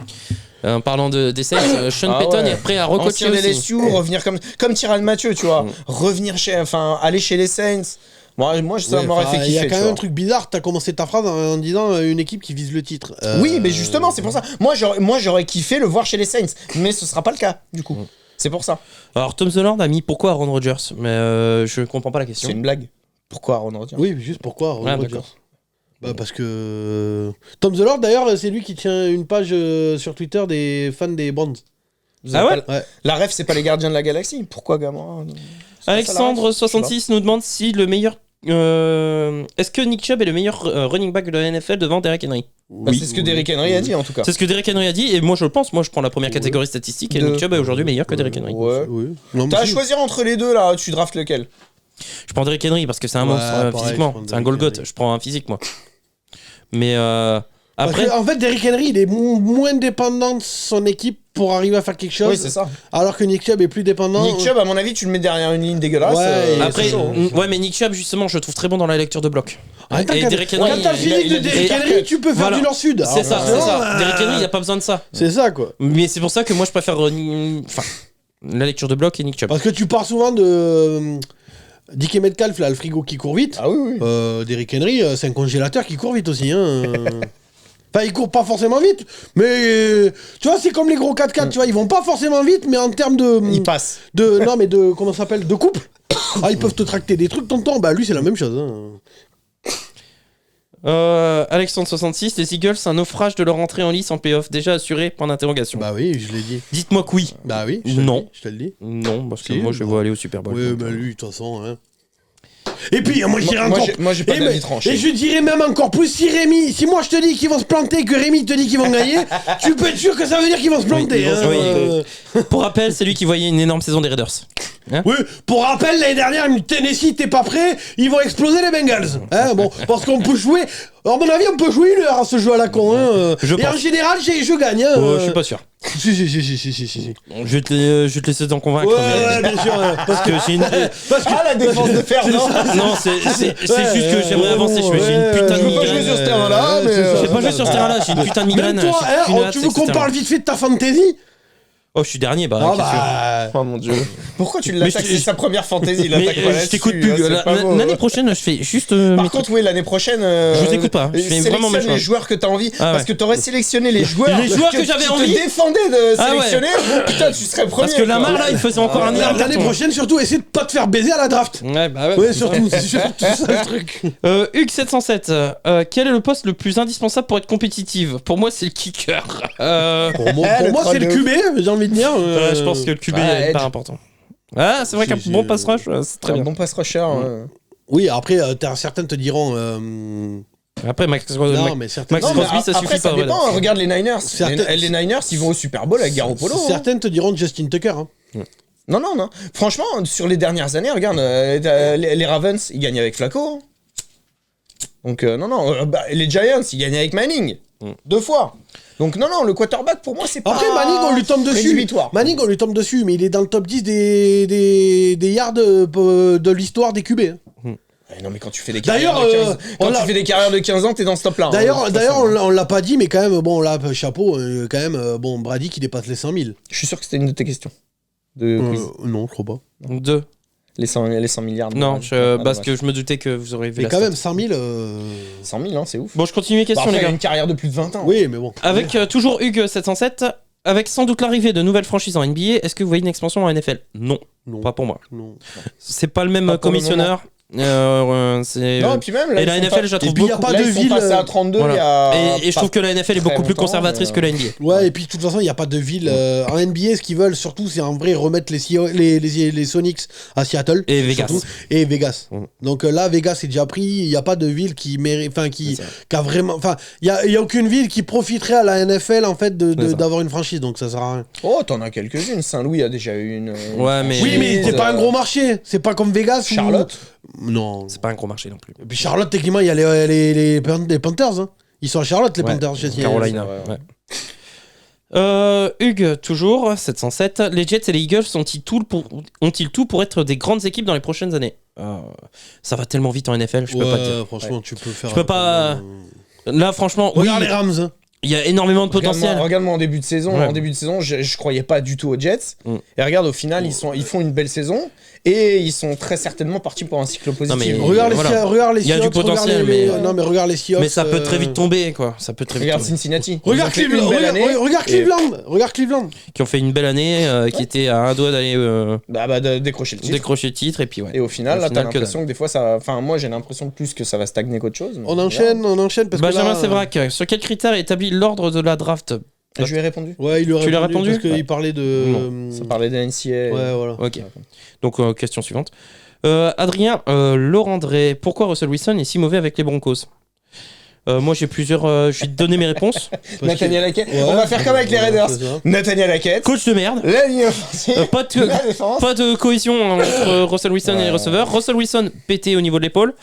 En parlant des Saints, Sean Ah Payton ouais. est prêt à recoacher Ancien aussi. LSU, revenir comme Tyrann Mathieu, tu vois. Revenir aller chez les Saints. Moi ça Ouais, m'aurait enfin, fait il y a kiffer. quand tu même vois. un truc bizarre. T'as commencé ta phrase en disant une équipe qui vise le titre. Oui, mais justement, c'est pour ça. Moi, j'aurais kiffé le voir chez les Saints, mais ce sera pas le cas, du coup. C'est pour ça. Alors, Tom Holland a mis pourquoi Aaron Rodgers, mais je comprends pas la question. C'est une blague. Pourquoi Aaron Rodgers? Oui, mais juste pourquoi Aaron Ah, Rodgers. d'accord. Bah parce que Tom the Lord d'ailleurs c'est lui qui tient une page sur Twitter des fans des Browns. Vous Ah avez ouais pas- Ouais. La ref, c'est pas les gardiens de la galaxie. Pourquoi Gamora? Alexandre66 nous demande si le meilleur. Est-ce que Nick Chubb est le meilleur running back de la NFL devant Derrick Henry? Bah, c'est ce que Derrick Henry a dit en tout cas. C'est ce que Derrick Henry a dit, et moi je le pense. Moi je prends la première catégorie statistique, et De- Nick Chubb est aujourd'hui meilleur que Derrick Henry. Ouais. Oui. Non, mais T'as à si. choisir entre les deux là, tu draftes lequel? Je prends Derrick Henry parce que c'est un Ouais, monstre pareil, physiquement. je prends C'est un Derrick Golgoth. Henry. Je prends un physique moi. Mais Parce après. que, en fait Derrick Henry il est moins dépendant de son équipe pour arriver à faire quelque chose. Oui, c'est ça. Alors que Nick Chubb est plus dépendant. Nick Chubb, à mon avis, tu le mets derrière une ligne dégueulasse. Ouais, et Après, c'est chaud. ouais, mais Nick Chubb, justement, je le trouve très bon dans la lecture de bloc. En même temps, Et quand Derrick quand Henry, t'as le physique il a de des Derrick targets. Henry, tu peux faire Voilà. du nord-sud. C'est ça, Alors, c'est ça. sinon, Derrick Henry, il a pas besoin de ça. C'est ça quoi. Mais c'est pour ça que moi, je préfère enfin, la lecture de bloc et Nick Chubb. Parce que tu pars souvent de Dick Metcalf là, le frigo qui court vite. Ah oui, oui. Derrick Henry, c'est un congélateur qui court vite aussi. Hein. Enfin, il court pas forcément vite, mais tu vois, c'est comme les gros 4x4, tu vois, ils vont pas forcément vite, mais en termes Il passe. non, mais de comment ça s'appelle, de couple. Ah, ils peuvent te tracter des trucs tonton. Bah lui, c'est la même chose. Hein. Alexandre66, les Eagles, un naufrage de leur entrée en lice en playoff déjà assuré, point d'interrogation. Bah oui, je l'ai dit. Dites-moi que oui. Bah oui. Non. Je te le dis. Non, parce que Si, moi, je vais non. aller au Super Bowl. Oui, donc, bah lui, de toute façon. Hein. Et puis, moi, je dirais Moi, encore. moi, j'ai pas et, d'avis mais- tranché. et je dirais même encore plus, si moi je te dis qu'ils vont se planter, que Rémi te dit qu'ils vont gagner, tu peux être sûr que ça veut dire qu'ils vont se planter. ils vont se- hein. oui, Pour rappel, c'est lui qui voyait une énorme saison des Raiders. Oui, pour rappel, l'année dernière, Tennessee, t'es pas prêt, ils vont exploser les Bengals. Hein, bon, parce qu'on peut jouer. Alors, à mon avis, on peut jouer une heure à ce jeu à la con. Hein. Je Et pense. en général, je gagne. Hein, Je suis pas sûr. Si. Je vais te laisser t'en convaincre. Ouais, mais- ouais, bien sûr. Parce que j'ai une. Ah, la défense de fer, non? Non, c'est juste que j'aimerais avancer. J'ai une putain de Je veux pas jouer migraine. sur ce terrain-là, mais. c'est ça. J'ai pas joué sur ce terrain-là, j'ai une putain de migraine. Même toi, j'ai hein, qu'une hâte, tu veux c'est que qu'on c'est parle vite fait de ta fantasy? Oh, je suis dernier, bah. Ah qu'est-ce que- bah. Oh mon dieu. Pourquoi tu Mais l'attaques? je- C'est sa première fantaisie, il Mais l'attaque pas je t'écoute là-dessus, plus. hein, c'est pas beau. L'année prochaine, je fais juste. Par mes contre, trucs. oui, l'année prochaine, Je vous écoute pas, je fais vraiment mes sélectionne choix. les joueurs que t'as envie, Ah ouais. parce que t'aurais sélectionné les joueurs, Les joueurs que j'avais tu envie. te défendais de Ah ouais. sélectionner. Putain, tu serais premier. Parce que quoi. Lamar, là, il faisait encore un énorme L'année carton. prochaine, surtout, essaie de pas te faire baiser à la draft. Ouais, bah ouais. Ouais, surtout, c'est surtout ça le truc. Hugues707, quel est le poste le plus indispensable pour être compétitive? Pour moi, c'est le kicker. Pour moi, le c'est troll le de QB, j'ai envie de dire. Je pense que le QB Ah, est Edge. pas important. Ah, c'est vrai qu'un Si, bon si, pass rush, c'est très Un bien. bon pass rusher. Oui, après, certains te diront. Après, Max Non, mais certains. Max Non, mais Crosby, ça après, suffit pas, dépend. voilà. Regarde les Niners. Certains- Les Niners, ils vont au Super Bowl avec Garoppolo. hein. Certains te diront Justin Tucker. Hein. Non. Franchement, sur les dernières années, regarde, les Ravens, ils gagnent avec Flacco. Donc, les Giants, ils gagnent avec Manning. 2 fois. Donc, non, le quarterback, pour moi, c'est pas. Après, Manning, on lui tombe dessus. rédhibitoire. Manning, on lui tombe dessus, mais il est dans le top 10 des yards de l'histoire des QB. hein. Ouais, non, mais quand tu fais des D'ailleurs, carrières de 15 on quand l'a- tu fais des carrières de 15 ans, t'es dans ce top-là. hein, de D'ailleurs, toute façon. on l'a pas dit, mais quand même, bon, là, chapeau, quand même, bon, Brady qui dépasse les 100 000. Je suis sûr que c'était une de tes questions. De quiz. Non, je crois pas. 2. Les 100 milliards. de Non, dollars. parce que je me doutais que vous auriez vu Mais la quand stat. même, 100 000. 100 000, hein, c'est ouf. Bon, je continue mes Bah, questions, après, les il a gars. une carrière de plus de 20 ans. Oui, mais bon. Avec toujours Hugues707, avec sans doute l'arrivée de nouvelles franchises en NBA, est-ce que vous voyez une expansion en NFL? Non, Non. pas pour moi. Non. C'est pas le même Pas pour le commissionneur. C'est Non, et puis même. Là, et la ils sont NFL, pas- je la trouve Et puis, il y a beaucoup. pas là, de ils sont ville, passés à 32 Voilà. il y a. Et je trouve que la NFL est très beaucoup plus longtemps, conservatrice mais, que la NBA. Ouais, et puis de toute façon, il n'y a pas de ville. En NBA, ce qu'ils veulent surtout, c'est en vrai remettre les Sonics à Seattle. Et Vegas. surtout, et Vegas. Mm. Donc là, Vegas est déjà pris. Il n'y a pas de ville qui mérite. Enfin, qui a vraiment. Enfin, il n'y a aucune ville qui profiterait à la NFL, en fait, C'est ça. d'avoir une franchise. Donc ça sert à rien. Oh, t'en as quelques-unes. Saint-Louis a déjà eu une. Ouais, mais- Oui, mais c'est pas un gros marché. C'est pas comme Vegas. où- Charlotte. Non. C'est pas un gros marché non plus. Et puis Charlotte, techniquement, il y a les Panthers. Hein. Ils sont à Charlotte, les Ouais, Panthers. chez Carolina. c'est vrai, Hugues, toujours, 707. Les Jets et les Eagles ont-ils tout pour être des grandes équipes dans les prochaines années? Ça va tellement vite en NFL, je peux pas te dire. Franchement, tu peux faire. Je peux pas- Là, franchement, oui, Regarde les Rams. Hein. il y a énormément de potentiel. Regarde-moi en début de saison. Ouais. En début de saison, je croyais pas du tout aux Jets. Mm. Et regarde, au final, ils font une belle saison. et ils sont très certainement partis pour un cycle positif. mais Regarde les voilà. regarde les Il y a du Seahawks, potentiel, regarde les- mais- non mais regarde les Seahawks. Mais ça peut très vite tomber, quoi. Ça peut très vite Regarde tomber. Cincinnati. Regarde Ils ont fait Cleveland, une belle année, regarde et- Cleveland, regarde Cleveland. Qui ont fait une belle année, qui était à un doigt d'aller de décrocher le titre. décrocher le titre, et puis ouais. Et au final, Au là, final, t'as que l'impression que des fois, ça. Enfin, moi, j'ai l'impression plus que ça va stagner qu'autre chose. mais On enchaîne parce Benjamin que là, Sévrac, sur quel critère est établi l'ordre de la draft? Je lui ai répondu. Ouais, il lui a Tu lui as répondu répondu parce qu'il parlait de. Ça parlait de NCA. Ouais, voilà. Ok. Donc, question suivante. Adrien, Laurent Drey, pourquoi Russell Wilson est si mauvais avec les Broncos? Moi, j'ai plusieurs. Je vais te donner mes réponses. Nathaniel Hackett. Ouais. On va faire comme avec les Raiders. C'est ça. Nathaniel Hackett. Coach de merde. La ligne offensive. Pas de, La défense. pas de cohésion entre Russell Wilson et les Ouais. receveurs. Russell Wilson pété au niveau de l'épaule.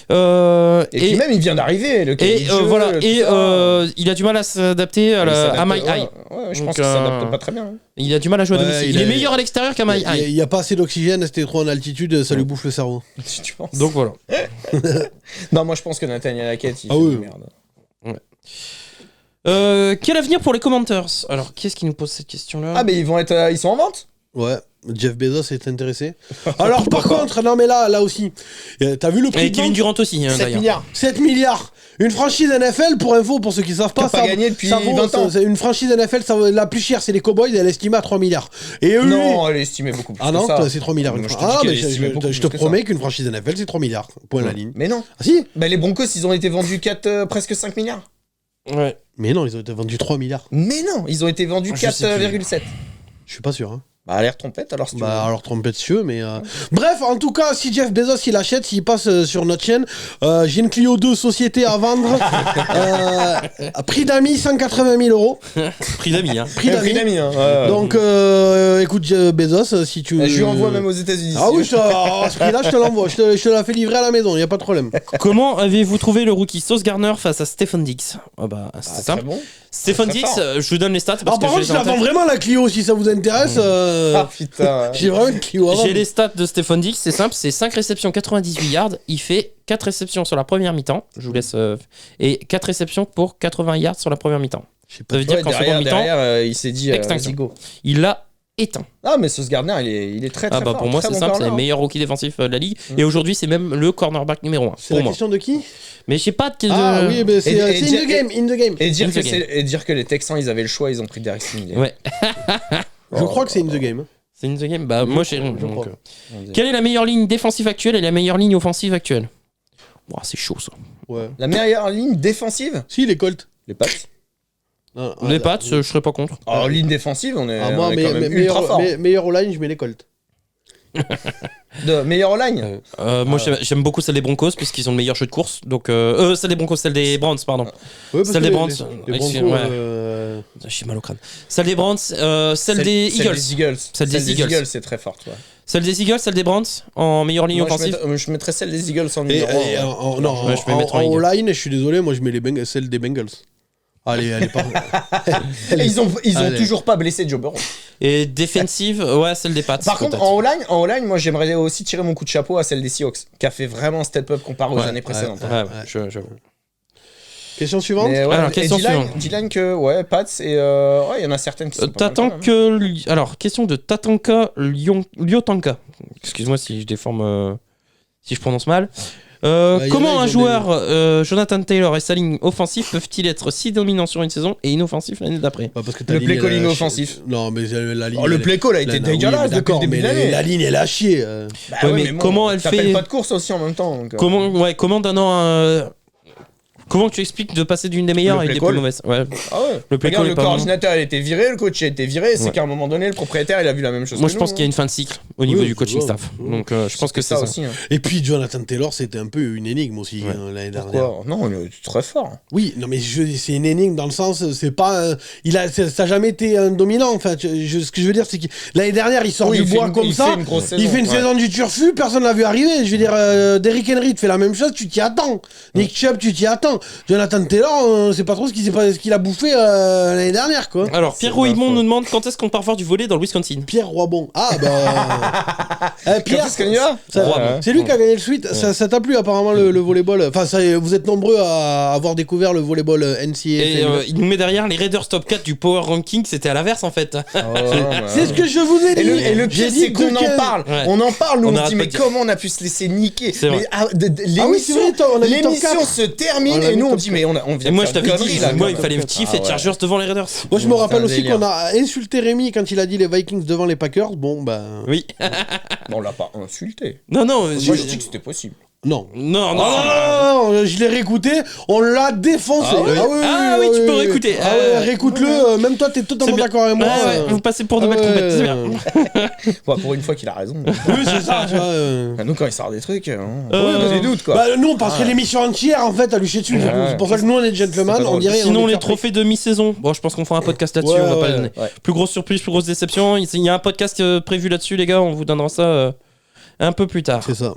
Et puis même, il vient d'arriver. Le et cahier de jeu, voilà. tout Et ça. il a du mal à s'adapter Il s'adapte- à My ouais, High. Ouais, je Donc, pense qu'il s'adapte pas très bien. hein. Il a du mal à jouer à Ouais, domicile. il Il est a- meilleur à l'extérieur qu'à My High. Il n'y a pas assez d'oxygène, c'était trop en altitude, ça lui bouffe le cerveau. Si tu penses. Donc voilà. Non, moi, je pense que Nathaniel Hackett, il Ah fait oui. de merde. Quel avenir pour les Commanders? Alors, qui est-ce qui nous pose cette question-là? Ah, mais ils sont en vente. Ouais, Jeff Bezos est intéressé. Alors par contre, non mais là aussi, t'as vu le prix Et de Kevin vente Durant aussi, hein, 7 d'ailleurs. milliards. 7 milliards. Une franchise NFL, pour info, pour ceux qui savent pas, Qui a pas gagné depuis 20 ans. c'est une franchise NFL, la plus chère, c'est les Cowboys, elle est estimée à 3 milliards. Et eux, Non, elle est estimée beaucoup plus. ah non, que ça. c'est 3 milliards. Moi, une je te fois. dis Ah, qu'elle mais est estimée beaucoup je te plus que promets ça. qu'une franchise NFL, c'est 3 milliards. Point à la ligne. Mais non. Ah si. Bah, les Broncos, ils ont été vendus presque 5 milliards. Ouais. Mais non, ils ont été vendus 3 milliards. Mais non, ils ont été vendus Je sais plus. 4,7. Je suis pas sûr. Hein. Bah, à l'air trompette, alors si tu Bah veux. alors trompette cieux, mais bref, en tout cas, si Jeff Bezos il achète, s'il passe sur notre chaîne, j'ai une Clio 2 société à vendre, à prix d'amis 180 000 euros, Prix d'amis, hein. prix d'amis. Hein. Ouais. Donc écoute Bezos, si tu Je lui envoie même aux États-Unis. Ah oui, à ce prix-là, je te l'envoie, je te la fais livrer à la maison, y a pas de problème. Comment avez-vous trouvé le rookie Sauce Gardner face à Stephen Diggs? Ah bah, c'est Très simple. bon. Stephen très Diggs, fort. je vous donne les stats parce Alors que par je contre, les je ai en la vends tête. vraiment la Clio si ça vous intéresse. Ah putain. J'ai vraiment une Clio à vendre. J'ai les stats de Stephen Diggs, c'est simple, c'est 5 réceptions, 98 yards. Il fait 4 réceptions sur la première mi-temps. Je vous laisse. Et 4 réceptions pour 80 yards sur la première mi-temps. Je sais pas. Ça veut dire Ouais, qu'en seconde mi-temps, derrière, il s'est dit Extinction. vas-y, go. il l'a éteint. Ah, mais Sauce Gardner, il est très très Ah bah fort. pour moi, très c'est bon simple, c'est corner. le meilleur rookie défensif de la ligue. Et aujourd'hui, c'est même le cornerback numéro 1 C'est pour la moi. question de qui Mais j'ai pas de. Ah oui, mais c'est Et in dire- the game, in the game. Et dire, In the que game. et dire que les Texans, ils avaient le choix, ils ont pris Derrick Stingley. Ouais, Je crois que c'est in the game. c'est in the game. Bah moi, j'ai. je donc, crois. Quelle est la meilleure ligne défensive actuelle et la meilleure ligne offensive actuelle? Ouah, c'est chaud ça. Ouais. La meilleure ligne défensive, Si les Colts. les Pats. Ah, Les Pats, je serais pas contre. Alors, ligne défensive, on est, moi, on est quand même ultra fort. meilleur line, je mets les Colts. De meilleure line. Moi, j'aime beaucoup celle des Broncos puisqu'ils ont le meilleur jeu de course. Donc, celle des Broncos, celle des Browns, pardon. Ouais, parce Celle que des Browns. Les Broncos, Ouais. J'ai mal au crâne. Celle des Browns, celle des Eagles. Celle des Eagles, c'est très forte. Ouais. Celle des Eagles, celle des Browns en meilleure ligne Moi, offensive. je mettrais celle des Eagles en Et, numéro et 1. non, Ouais, je vais mettre en en Eagles. line, je suis désolé, moi je mets celle des Bengals. Allez, allez, pas. Ils ont Allez. toujours pas blessé Joe Burrow. Et défensive, ouais, celle des Pats. Par contre, peut-être. en O-line, moi j'aimerais aussi tirer mon coup de chapeau à celle des Seahawks, qui a fait vraiment step up comparé aux Ouais, années précédentes. Ouais, j'avoue. Question suivante. Mais ouais, Alors, et question suivante. D-line que, ouais, Pats, et ouais, il y en a certaines qui sont pas mal quand même. Alors, question de Tatanka Lyotanka. Excuse-moi si je déforme. Si je prononce mal. y en Comment a, un ils ont joueur, Jonathan Taylor et sa ligne offensive peuvent-ils être si dominants sur une saison et inoffensifs l'année d'après? Bah, parce que ta Le ligne, play elle a calling chier. offensif. Non, mais la ligne. Oh, le elle- play call a été non, oui, dégueulasse mais depuis le d'accord, début de mais l'année. la ligne, elle a chier. Bah Ouais, ouais, mais bon, comment elle t'appelles fait- pas de course aussi en même temps. donc, Comment donnant Comment tu expliques de passer d'une des meilleures Le à une play des plus call. mauvaises? Ouais. Ah ouais. Le play Regarde, call le est pas coordinateur a été viré, le coach a été viré, c'est Ouais. qu'à un moment donné, le propriétaire il a vu la même chose. Moi, que je pense nous, qu'il y a une fin de cycle au niveau Oui, du coaching c'est staff. vrai. Donc, je pense que c'est ça ça. aussi. Hein. Et puis Jonathan Taylor, c'était un peu une énigme aussi Ouais. l'année dernière. Pourquoi Non, il est très fort. Oui, non mais c'est une énigme dans le sens, c'est pas, ça a jamais été un dominant. Enfin, ce que je veux dire, c'est que l'année dernière, il sort Oui, du il fait bois une- comme il ça. fait une grosse Il fait une saison, saison du turfu, personne l'a vu arriver. Je veux dire, Derrick Henry te fait la même chose, tu t'y attends. Nick Chubb, tu t'y attends. Jonathan Taylor, on sait pas trop ce qu'il a bouffé l'année dernière, quoi. Alors, Pierre Roymond nous demande quand est-ce qu'on part voir du volley dans le Wisconsin. Pierre Roibon. Ah, bah. Pierre, Qu'est-ce qu'on y va c'est lui qui a gagné le suite. Ça t'a plu, apparemment, le volleyball. Enfin, vous êtes nombreux à avoir découvert le volleyball NCAA. Et il nous met derrière les Raiders top 4 du Power Ranking, c'était à l'inverse en fait. C'est ce que je vous ai dit. Et le pire, c'est qu'on en parle. Ouais. On en parle, nous, On on se arrête dit, pas mais de dire. comment on a pu se laisser niquer? C'est vrai. L'émission on a mis top 4. se termine On a et mis nous, on top dit, mais on vient Et moi de je faire t'avais une dit, connerie, là. moi il fallait Ah Chiefs ouais. et Chargers devant les Raiders. Moi, je me rappelle un aussi délire. qu'on a insulté Rémi quand il a dit les Vikings devant les Packers. Bon, bah. Oui. On l'a pas insulté. Non, Moi, je dis que c'était possible. Non. Non, non. Non, je l'ai réécouté, on l'a défoncé. Ah oui, tu peux réécouter. Ah ouais, réécoute-le, même toi t'es totalement d'accord avec moi. Ah ouais, vous passez pour de bêtes compètes, c'est bien. Bon, pour une fois qu'il a raison. Oui, c'est ça, tu vois. Ah, nous, quand il sort des trucs, on Euh, a des doutes, quoi. Bah, nous, on passerait l'émission entière en fait à lui chier dessus. Ouais. C'est pour ça que nous, on est gentlemen, C'est pas on dirait. Sinon, on est les fair play. trophées de mi-saison. Bon, je pense qu'on fera un podcast là-dessus, Ouais, on va pas ouais, le donner. ouais. Plus grosse surprise, plus grosse déception. Il y a un podcast prévu là-dessus, les gars, on vous donnera ça un peu plus tard. C'est ça.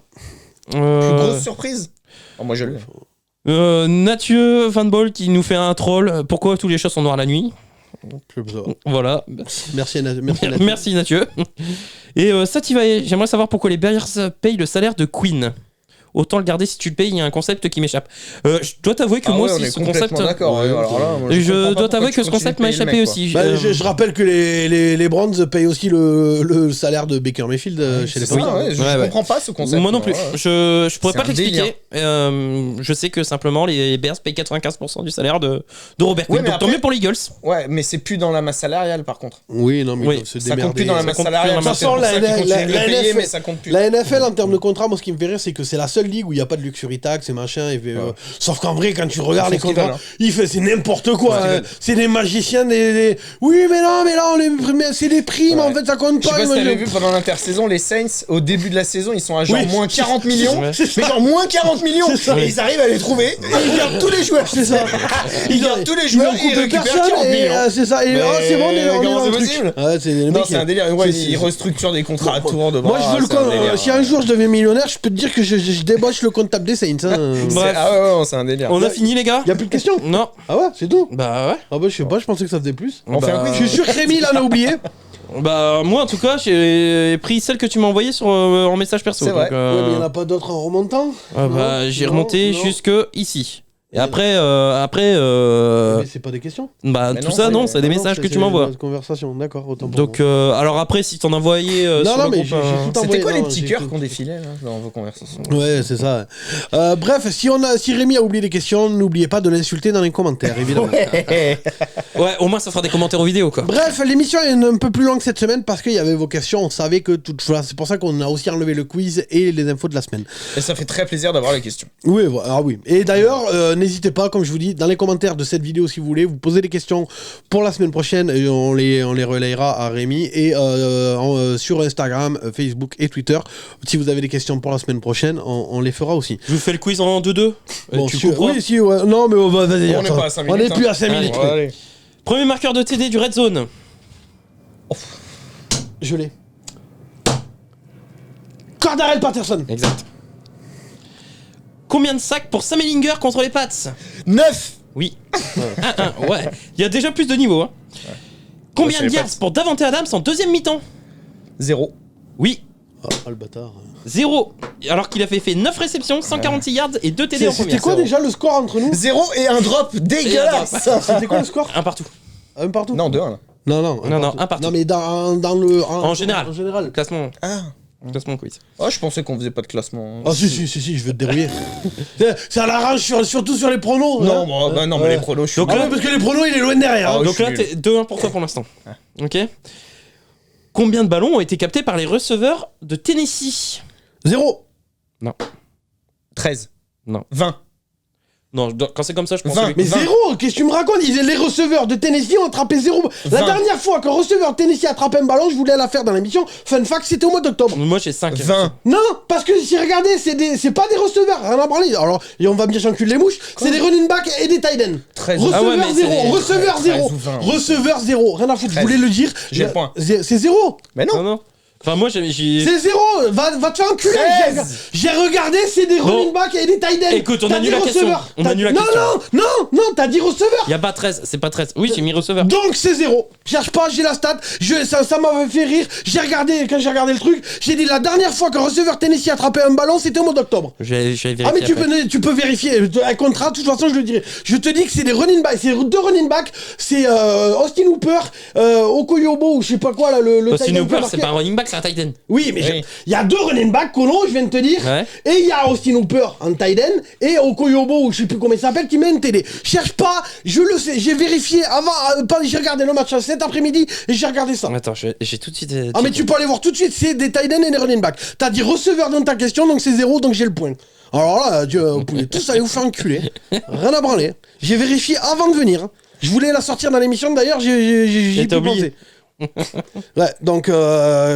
Plus grosse surprise. Oh, moi, je l'ai. Nathieu Fanball qui nous fait un troll. Pourquoi tous les chats sont noirs la nuit? Voilà. Merci, merci. Merci Nathieu. Et Sativae, j'aimerais savoir pourquoi les Bears payent le salaire de Queen. Autant le garder si tu le payes, il y a un concept qui m'échappe. Je dois t'avouer que moi on aussi est ce concept. complètement d'accord. Ouais, Alors là, moi, Je comprends pas dois pourquoi t'avouer tu que ce continues concept de m'a payer le échappé mec, quoi. aussi. Bah, je rappelle que les Browns payent aussi le salaire de Baker Mayfield chez les C'est ça, Packers. ouais, je Ouais, ouais. comprends pas ce concept. Moi non plus. Ouais. Je pourrais C'est pas un t'expliquer. Je sais que simplement les Bears payent 95% du salaire de Robert Quinn. Ouais, mais Donc tant après- mieux pour les Eagles. Ouais, mais c'est plus dans la masse salariale, par contre. Oui, non, mais Oui, ils doivent se Ça compte démerder. plus dans la masse compte plus salariale. dans la C'est masse. pour ça qu'ils La- continuent de la- le payer, NFL, mais ça compte plus. La NFL en termes de contrat, moi ce qui me fait rire, c'est que c'est la seule ligue où il n'y a pas de luxury tax et machin. Sauf qu'en vrai, quand tu regardes Ils les font ce qu'ils contrats, veulent, c'est n'importe quoi. Ils font ce qu'ils hein. veulent. C'est des magiciens, oui, mais là, c'est des primes, Ouais. en fait, ça compte Je sais pas. pas si les t'avais machins. vu pendant l'intersaison, les Saints, au début de la saison, ils sont à genre Oui. moins 40 millions. Ouais. Mais genre moins 40 millions. C'est ça. Et ils arrivent à les trouver. Et ils gardent tous les joueurs. C'est ça. Ils gardent tous les joueurs et ils récupèrent 40 et millions. c'est ça. Et Mais c'est bon, on est comment dans c'est le truc. possible Ouais, c'est les Non, mecs, c'est un délire. Ouais, c'est- ils restructurent des contrats à tour de bras. Moi, je veux le c'est un délire. si un jour je deviens millionnaire, je peux te dire que je débauche le comptable des Saints. Hein. Bref. Ah ouais, c'est un délire. On a fini les gars. Y a plus de questions. Non. Ah ouais, c'est tout. Bah ouais. Ah bah je sais pas, je pensais que ça faisait plus. On fait un Je quiz. suis sûr que Rémi l'en a oublié. Bah moi en tout cas j'ai pris celle que tu m'as envoyée sur en message perso. C'est vrai. donc, Ouais, mais il n'y en a pas d'autres en remontant. bah, j'ai Non, remonté non. jusque ici. Et après Mais c'est pas des questions. bah Mais tout non, ça c'est- non, c'est des Non, messages que c'est tu m'envoies. une conversation, d'accord, autant pour Donc moi. alors après si t'en as envoyé Non, sur non, le mais groupe, j'ai tout envoyé. C'était quoi les Non, petits j'ai cœurs tout- qu'on défilait là, dans vos conversations? Ouais, c'est ça. Bref, si Rémi a oublié des questions, n'oubliez pas de l'insulter dans les commentaires, évidemment. Ouais, au moins ça fera des commentaires aux vidéos quoi. Bref, l'émission est un peu plus longue cette semaine parce qu'il y avait vos questions. On savait que tout. Voilà, c'est pour ça qu'on a aussi enlevé le quiz et les infos de la semaine. Et ça fait très plaisir d'avoir les questions. Oui, ah oui. Et d'ailleurs, n'hésitez pas, comme je vous dis, dans les commentaires de cette vidéo, si vous voulez, vous posez des questions pour la semaine prochaine et on les relayera à Rémi. Et sur Instagram, Facebook et Twitter, si vous avez des questions pour la semaine prochaine, on les fera aussi. Je vous fais le quiz en 2-2. Bon, Tu si- comprends oui, si, ouais. Non, mais vas-y. On n'est attends. pas à 5 On minutes. n'est plus à 5 minutes. Ouais, allez. Premier marqueur de TD du Red Zone. Je l'ai. Cordarrelle Patterson. Exact. Combien de sacs pour Sam Ellinger contre les Pats? 9. Oui. 1-1, ouais. Il y a déjà plus de niveau. Hein. Combien Ouais, de c'est les yards pour Davante Adams en deuxième mi-temps? 0. Oui. Ah, le bâtard. 0. Alors qu'il a fait 9 réceptions, 146 yards et 2 TD en C'était première. quoi déjà le score entre nous 0 et un drop dégueulasse. C'était quoi le score? Un partout. Un partout. Non, 2-1 là. Non, un partout. Non, mais dans le. En général. En général. Classement. Ah. Classement quiz. Oh, je pensais qu'on faisait pas de classement. Ah, si, je vais te dérouiller. Ça l'arrange surtout sur les pronos. Non, hein. bon, bah non, mais les pronos, je suis. Donc Ah là, ouais, parce que les pronos, il est loin derrière. Ah, hein. oui. Donc je là, suis t'es 2-1 pour toi pour l'instant. Ok. Combien de ballons ont été captés par les receveurs de Tennessee? 0. 13. Non. 20. Non, quand c'est comme ça, je pense 20. que... Mais 20. 0, qu'est-ce que tu me racontes? Les receveurs de Tennessee ont attrapé 0. La 20. dernière fois qu'un receveur de Tennessee a attrapé un ballon, je voulais la faire dans l'émission. Fun fact, c'était au mois d'octobre. Moi, j'ai 5. 20. Non, parce que si regardez, c'est pas des receveurs, rien à branler. Alors, et on va bien s'enculer les mouches, c'est des running backs et des tight ends. 13. Receveur Ah ouais, mais 0, c'est des- receveur 0, 13 ou 20. receveur 0, rien à foutre, je 13. voulais le dire. J'ai le point. C'est 0. Mais non. Non. Enfin, moi, j'ai. C'est 0. Va te faire enculer. J'ai regardé, c'est des running back et des tight ends. Écoute, on annule la question. On annule la question. Non, t'as dit receveur. Il y a pas 13, c'est pas 13. Oui, j'ai mis receveur. Donc c'est 0. Cherche pas, j'ai la stat. Ça m'avait fait rire. Quand j'ai regardé le truc, j'ai dit la dernière fois qu'un receveur Tennessee attrapait un ballon, c'était au mois d'octobre. Je vais vérifier. Ah mais tu peux vérifier. Un contrat, de toute façon, je le dirai. Je te dis que c'est des running backs. C'est 2 running backs. C'est Austin Hooper, Okoyobo ou je sais pas quoi là. Le Austin Hooper, c'est pas un running back, c'est un tight end. Oui, mais il y a 2 running backs, Colon, je viens de te dire. Ouais. Et il y a Austin Hooper en tight end et Okoyobo, ou je sais plus comment il s'appelle, qui met une télé. Cherche pas, je le sais, j'ai vérifié avant, j'ai regardé le match cet après-midi et j'ai regardé ça. Attends, j'ai tout de suite. Ah, mais tu peux aller voir tout de suite, c'est des tight end et des running backs. T'as dit receveur dans ta question, donc c'est 0, donc j'ai le point. Alors là, vous pouvez tous aller vous faire enculer. Rien à branler. J'ai vérifié avant de venir. Je voulais la sortir dans l'émission d'ailleurs, j'ai pu penser. Ouais, donc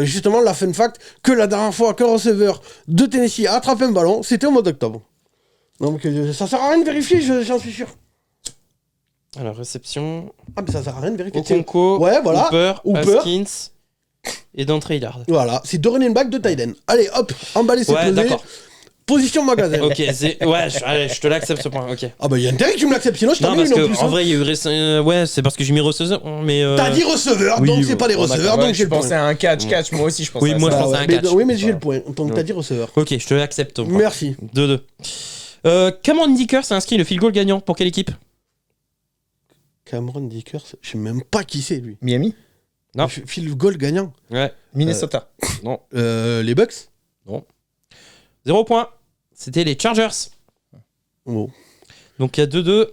justement la fun fact que la dernière fois qu'un receveur de Tennessee a attrapé un ballon, c'était au mois d'octobre. Donc ça sert à rien de vérifier, j'en suis sûr. Alors réception. Ah mais ça sert à rien de vérifier. Okonko, ouais, voilà. Hooper, Haskins et d'entrée Hillard. Voilà, c'est 2 running back de tight end. Allez, hop, emballez c'est ouais, posé. d'accord. Position magasin. Ok, allez, je te l'accepte ce point. Ok. Ah bah il y a intérêt que tu me l'acceptes, sinon je t'en mets une en plus. En vrai, il y a eu ouais, c'est parce que j'ai mis receveur, mais. T'as dit receveur, oui, donc c'est pas des receveurs, donc j'ai le point. Je pensais à un catch, moi aussi je pensais à ça. Oui, moi je pensais à un catch. Oui, mais j'ai le point, donc t'as dit receveur. Ok, je te l'accepte. Merci. 2-2. Cameron Dicker s'est inscrit le field goal gagnant pour quelle équipe? Cameron Dicker, je sais même pas qui c'est lui. Miami? Non. Field goal gagnant. Ouais. Minnesota? Non. Les Bucks? Non. 0 point. C'était les Chargers. Oh. Donc il y a 2-2.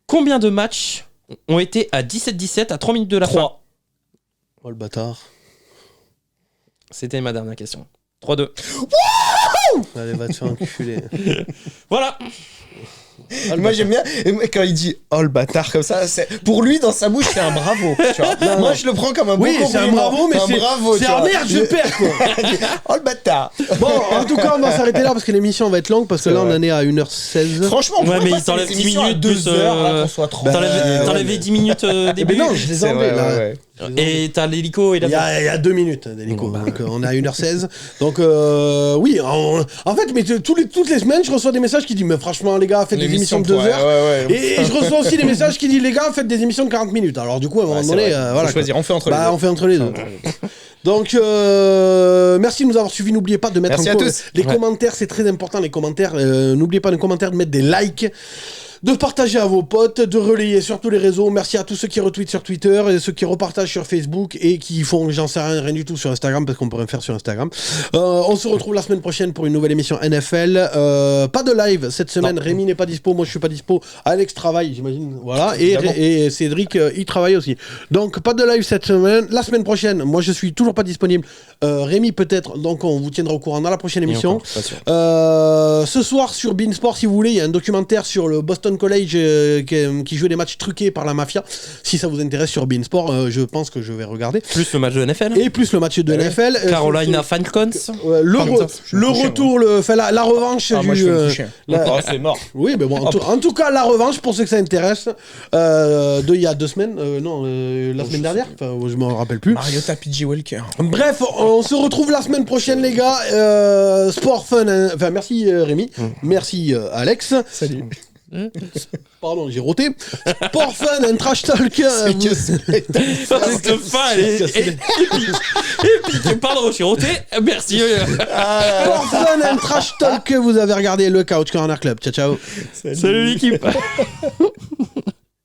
Combien de matchs ont été à 17-17 à 3 minutes de la fin? Oh le bâtard. C'était ma dernière question. 3-2. Allez, va te faire enculer. Voilà. Oh, moi j'aime bien quand il dit oh le bâtard comme ça, pour lui dans sa bouche c'est un bravo, tu vois. Moi je le prends comme un bon compliment. Oui, c'est un bravo, mais c'est un merde, je perds quoi. Oh le bâtard. Bon, en tout cas on va s'arrêter là parce que l'émission va être longue, parce que là on en est à 1h16. Franchement, ouais, mais il t'enlève 10 minutes 2 heures là qu'on soit 30. T'enlèves 10 minutes début. Mais non, je les enlève là. Ouais. Et t'as l'hélico et la. Il y a 2 minutes d'hélico, donc on est à 1h16. Donc oui, en fait, mais toutes les semaines je reçois des messages qui disent mais franchement les gars, faites des émissions de 2 heures. Et je reçois aussi des messages qui disent les gars, faites des émissions de 40 minutes. Alors du coup à un moment donné, voilà. Choisir, on fait entre les deux. On fait entre les deux. Donc merci de nous avoir suivis. N'oubliez pas de mettre les commentaires, c'est très important les commentaires. N'oubliez pas de commentaires, de mettre des likes, de partager à vos potes, de relayer sur tous les réseaux. Merci à tous ceux qui retweetent sur Twitter et ceux qui repartagent sur Facebook et qui font, j'en sais rien du tout sur Instagram parce qu'on peut rien faire sur Instagram. On se retrouve la semaine prochaine pour une nouvelle émission NFL. Pas de live cette semaine. Non. Rémi n'est pas dispo, moi je suis pas dispo. Alex travaille, j'imagine. Voilà. Et Cédric, il travaille aussi. Donc pas de live cette semaine. La semaine prochaine, moi je suis toujours pas disponible. Rémi peut-être. Donc on vous tiendra au courant dans la prochaine émission. Ce soir sur Beansport, si vous voulez, il y a un documentaire sur le Boston College qui joue des matchs truqués par la mafia. Si ça vous intéresse sur Beansport, je pense que je vais regarder. Plus le match de NFL. Et plus le match de NFL. Carolina Falcons. Le retour, la revanche du. C'est mort. Oui, mais bon, en tout cas, la revanche pour ceux que ça intéresse. Il y a 2 semaines. La semaine dernière. Enfin, je me rappelle plus. Mariota PJ Walker. Bref, on se retrouve la semaine prochaine, les gars. Sport fun. Enfin, merci Rémi. Merci Alex. Salut. Pardon, j'ai roté. Sport fun and trash talk. Cette fin, elle est épique. Pardon, j'ai roté. Merci. Sport fun and trash talk. Vous avez regardé le Couch Corner Club. Ciao, ciao. Salut l'équipe.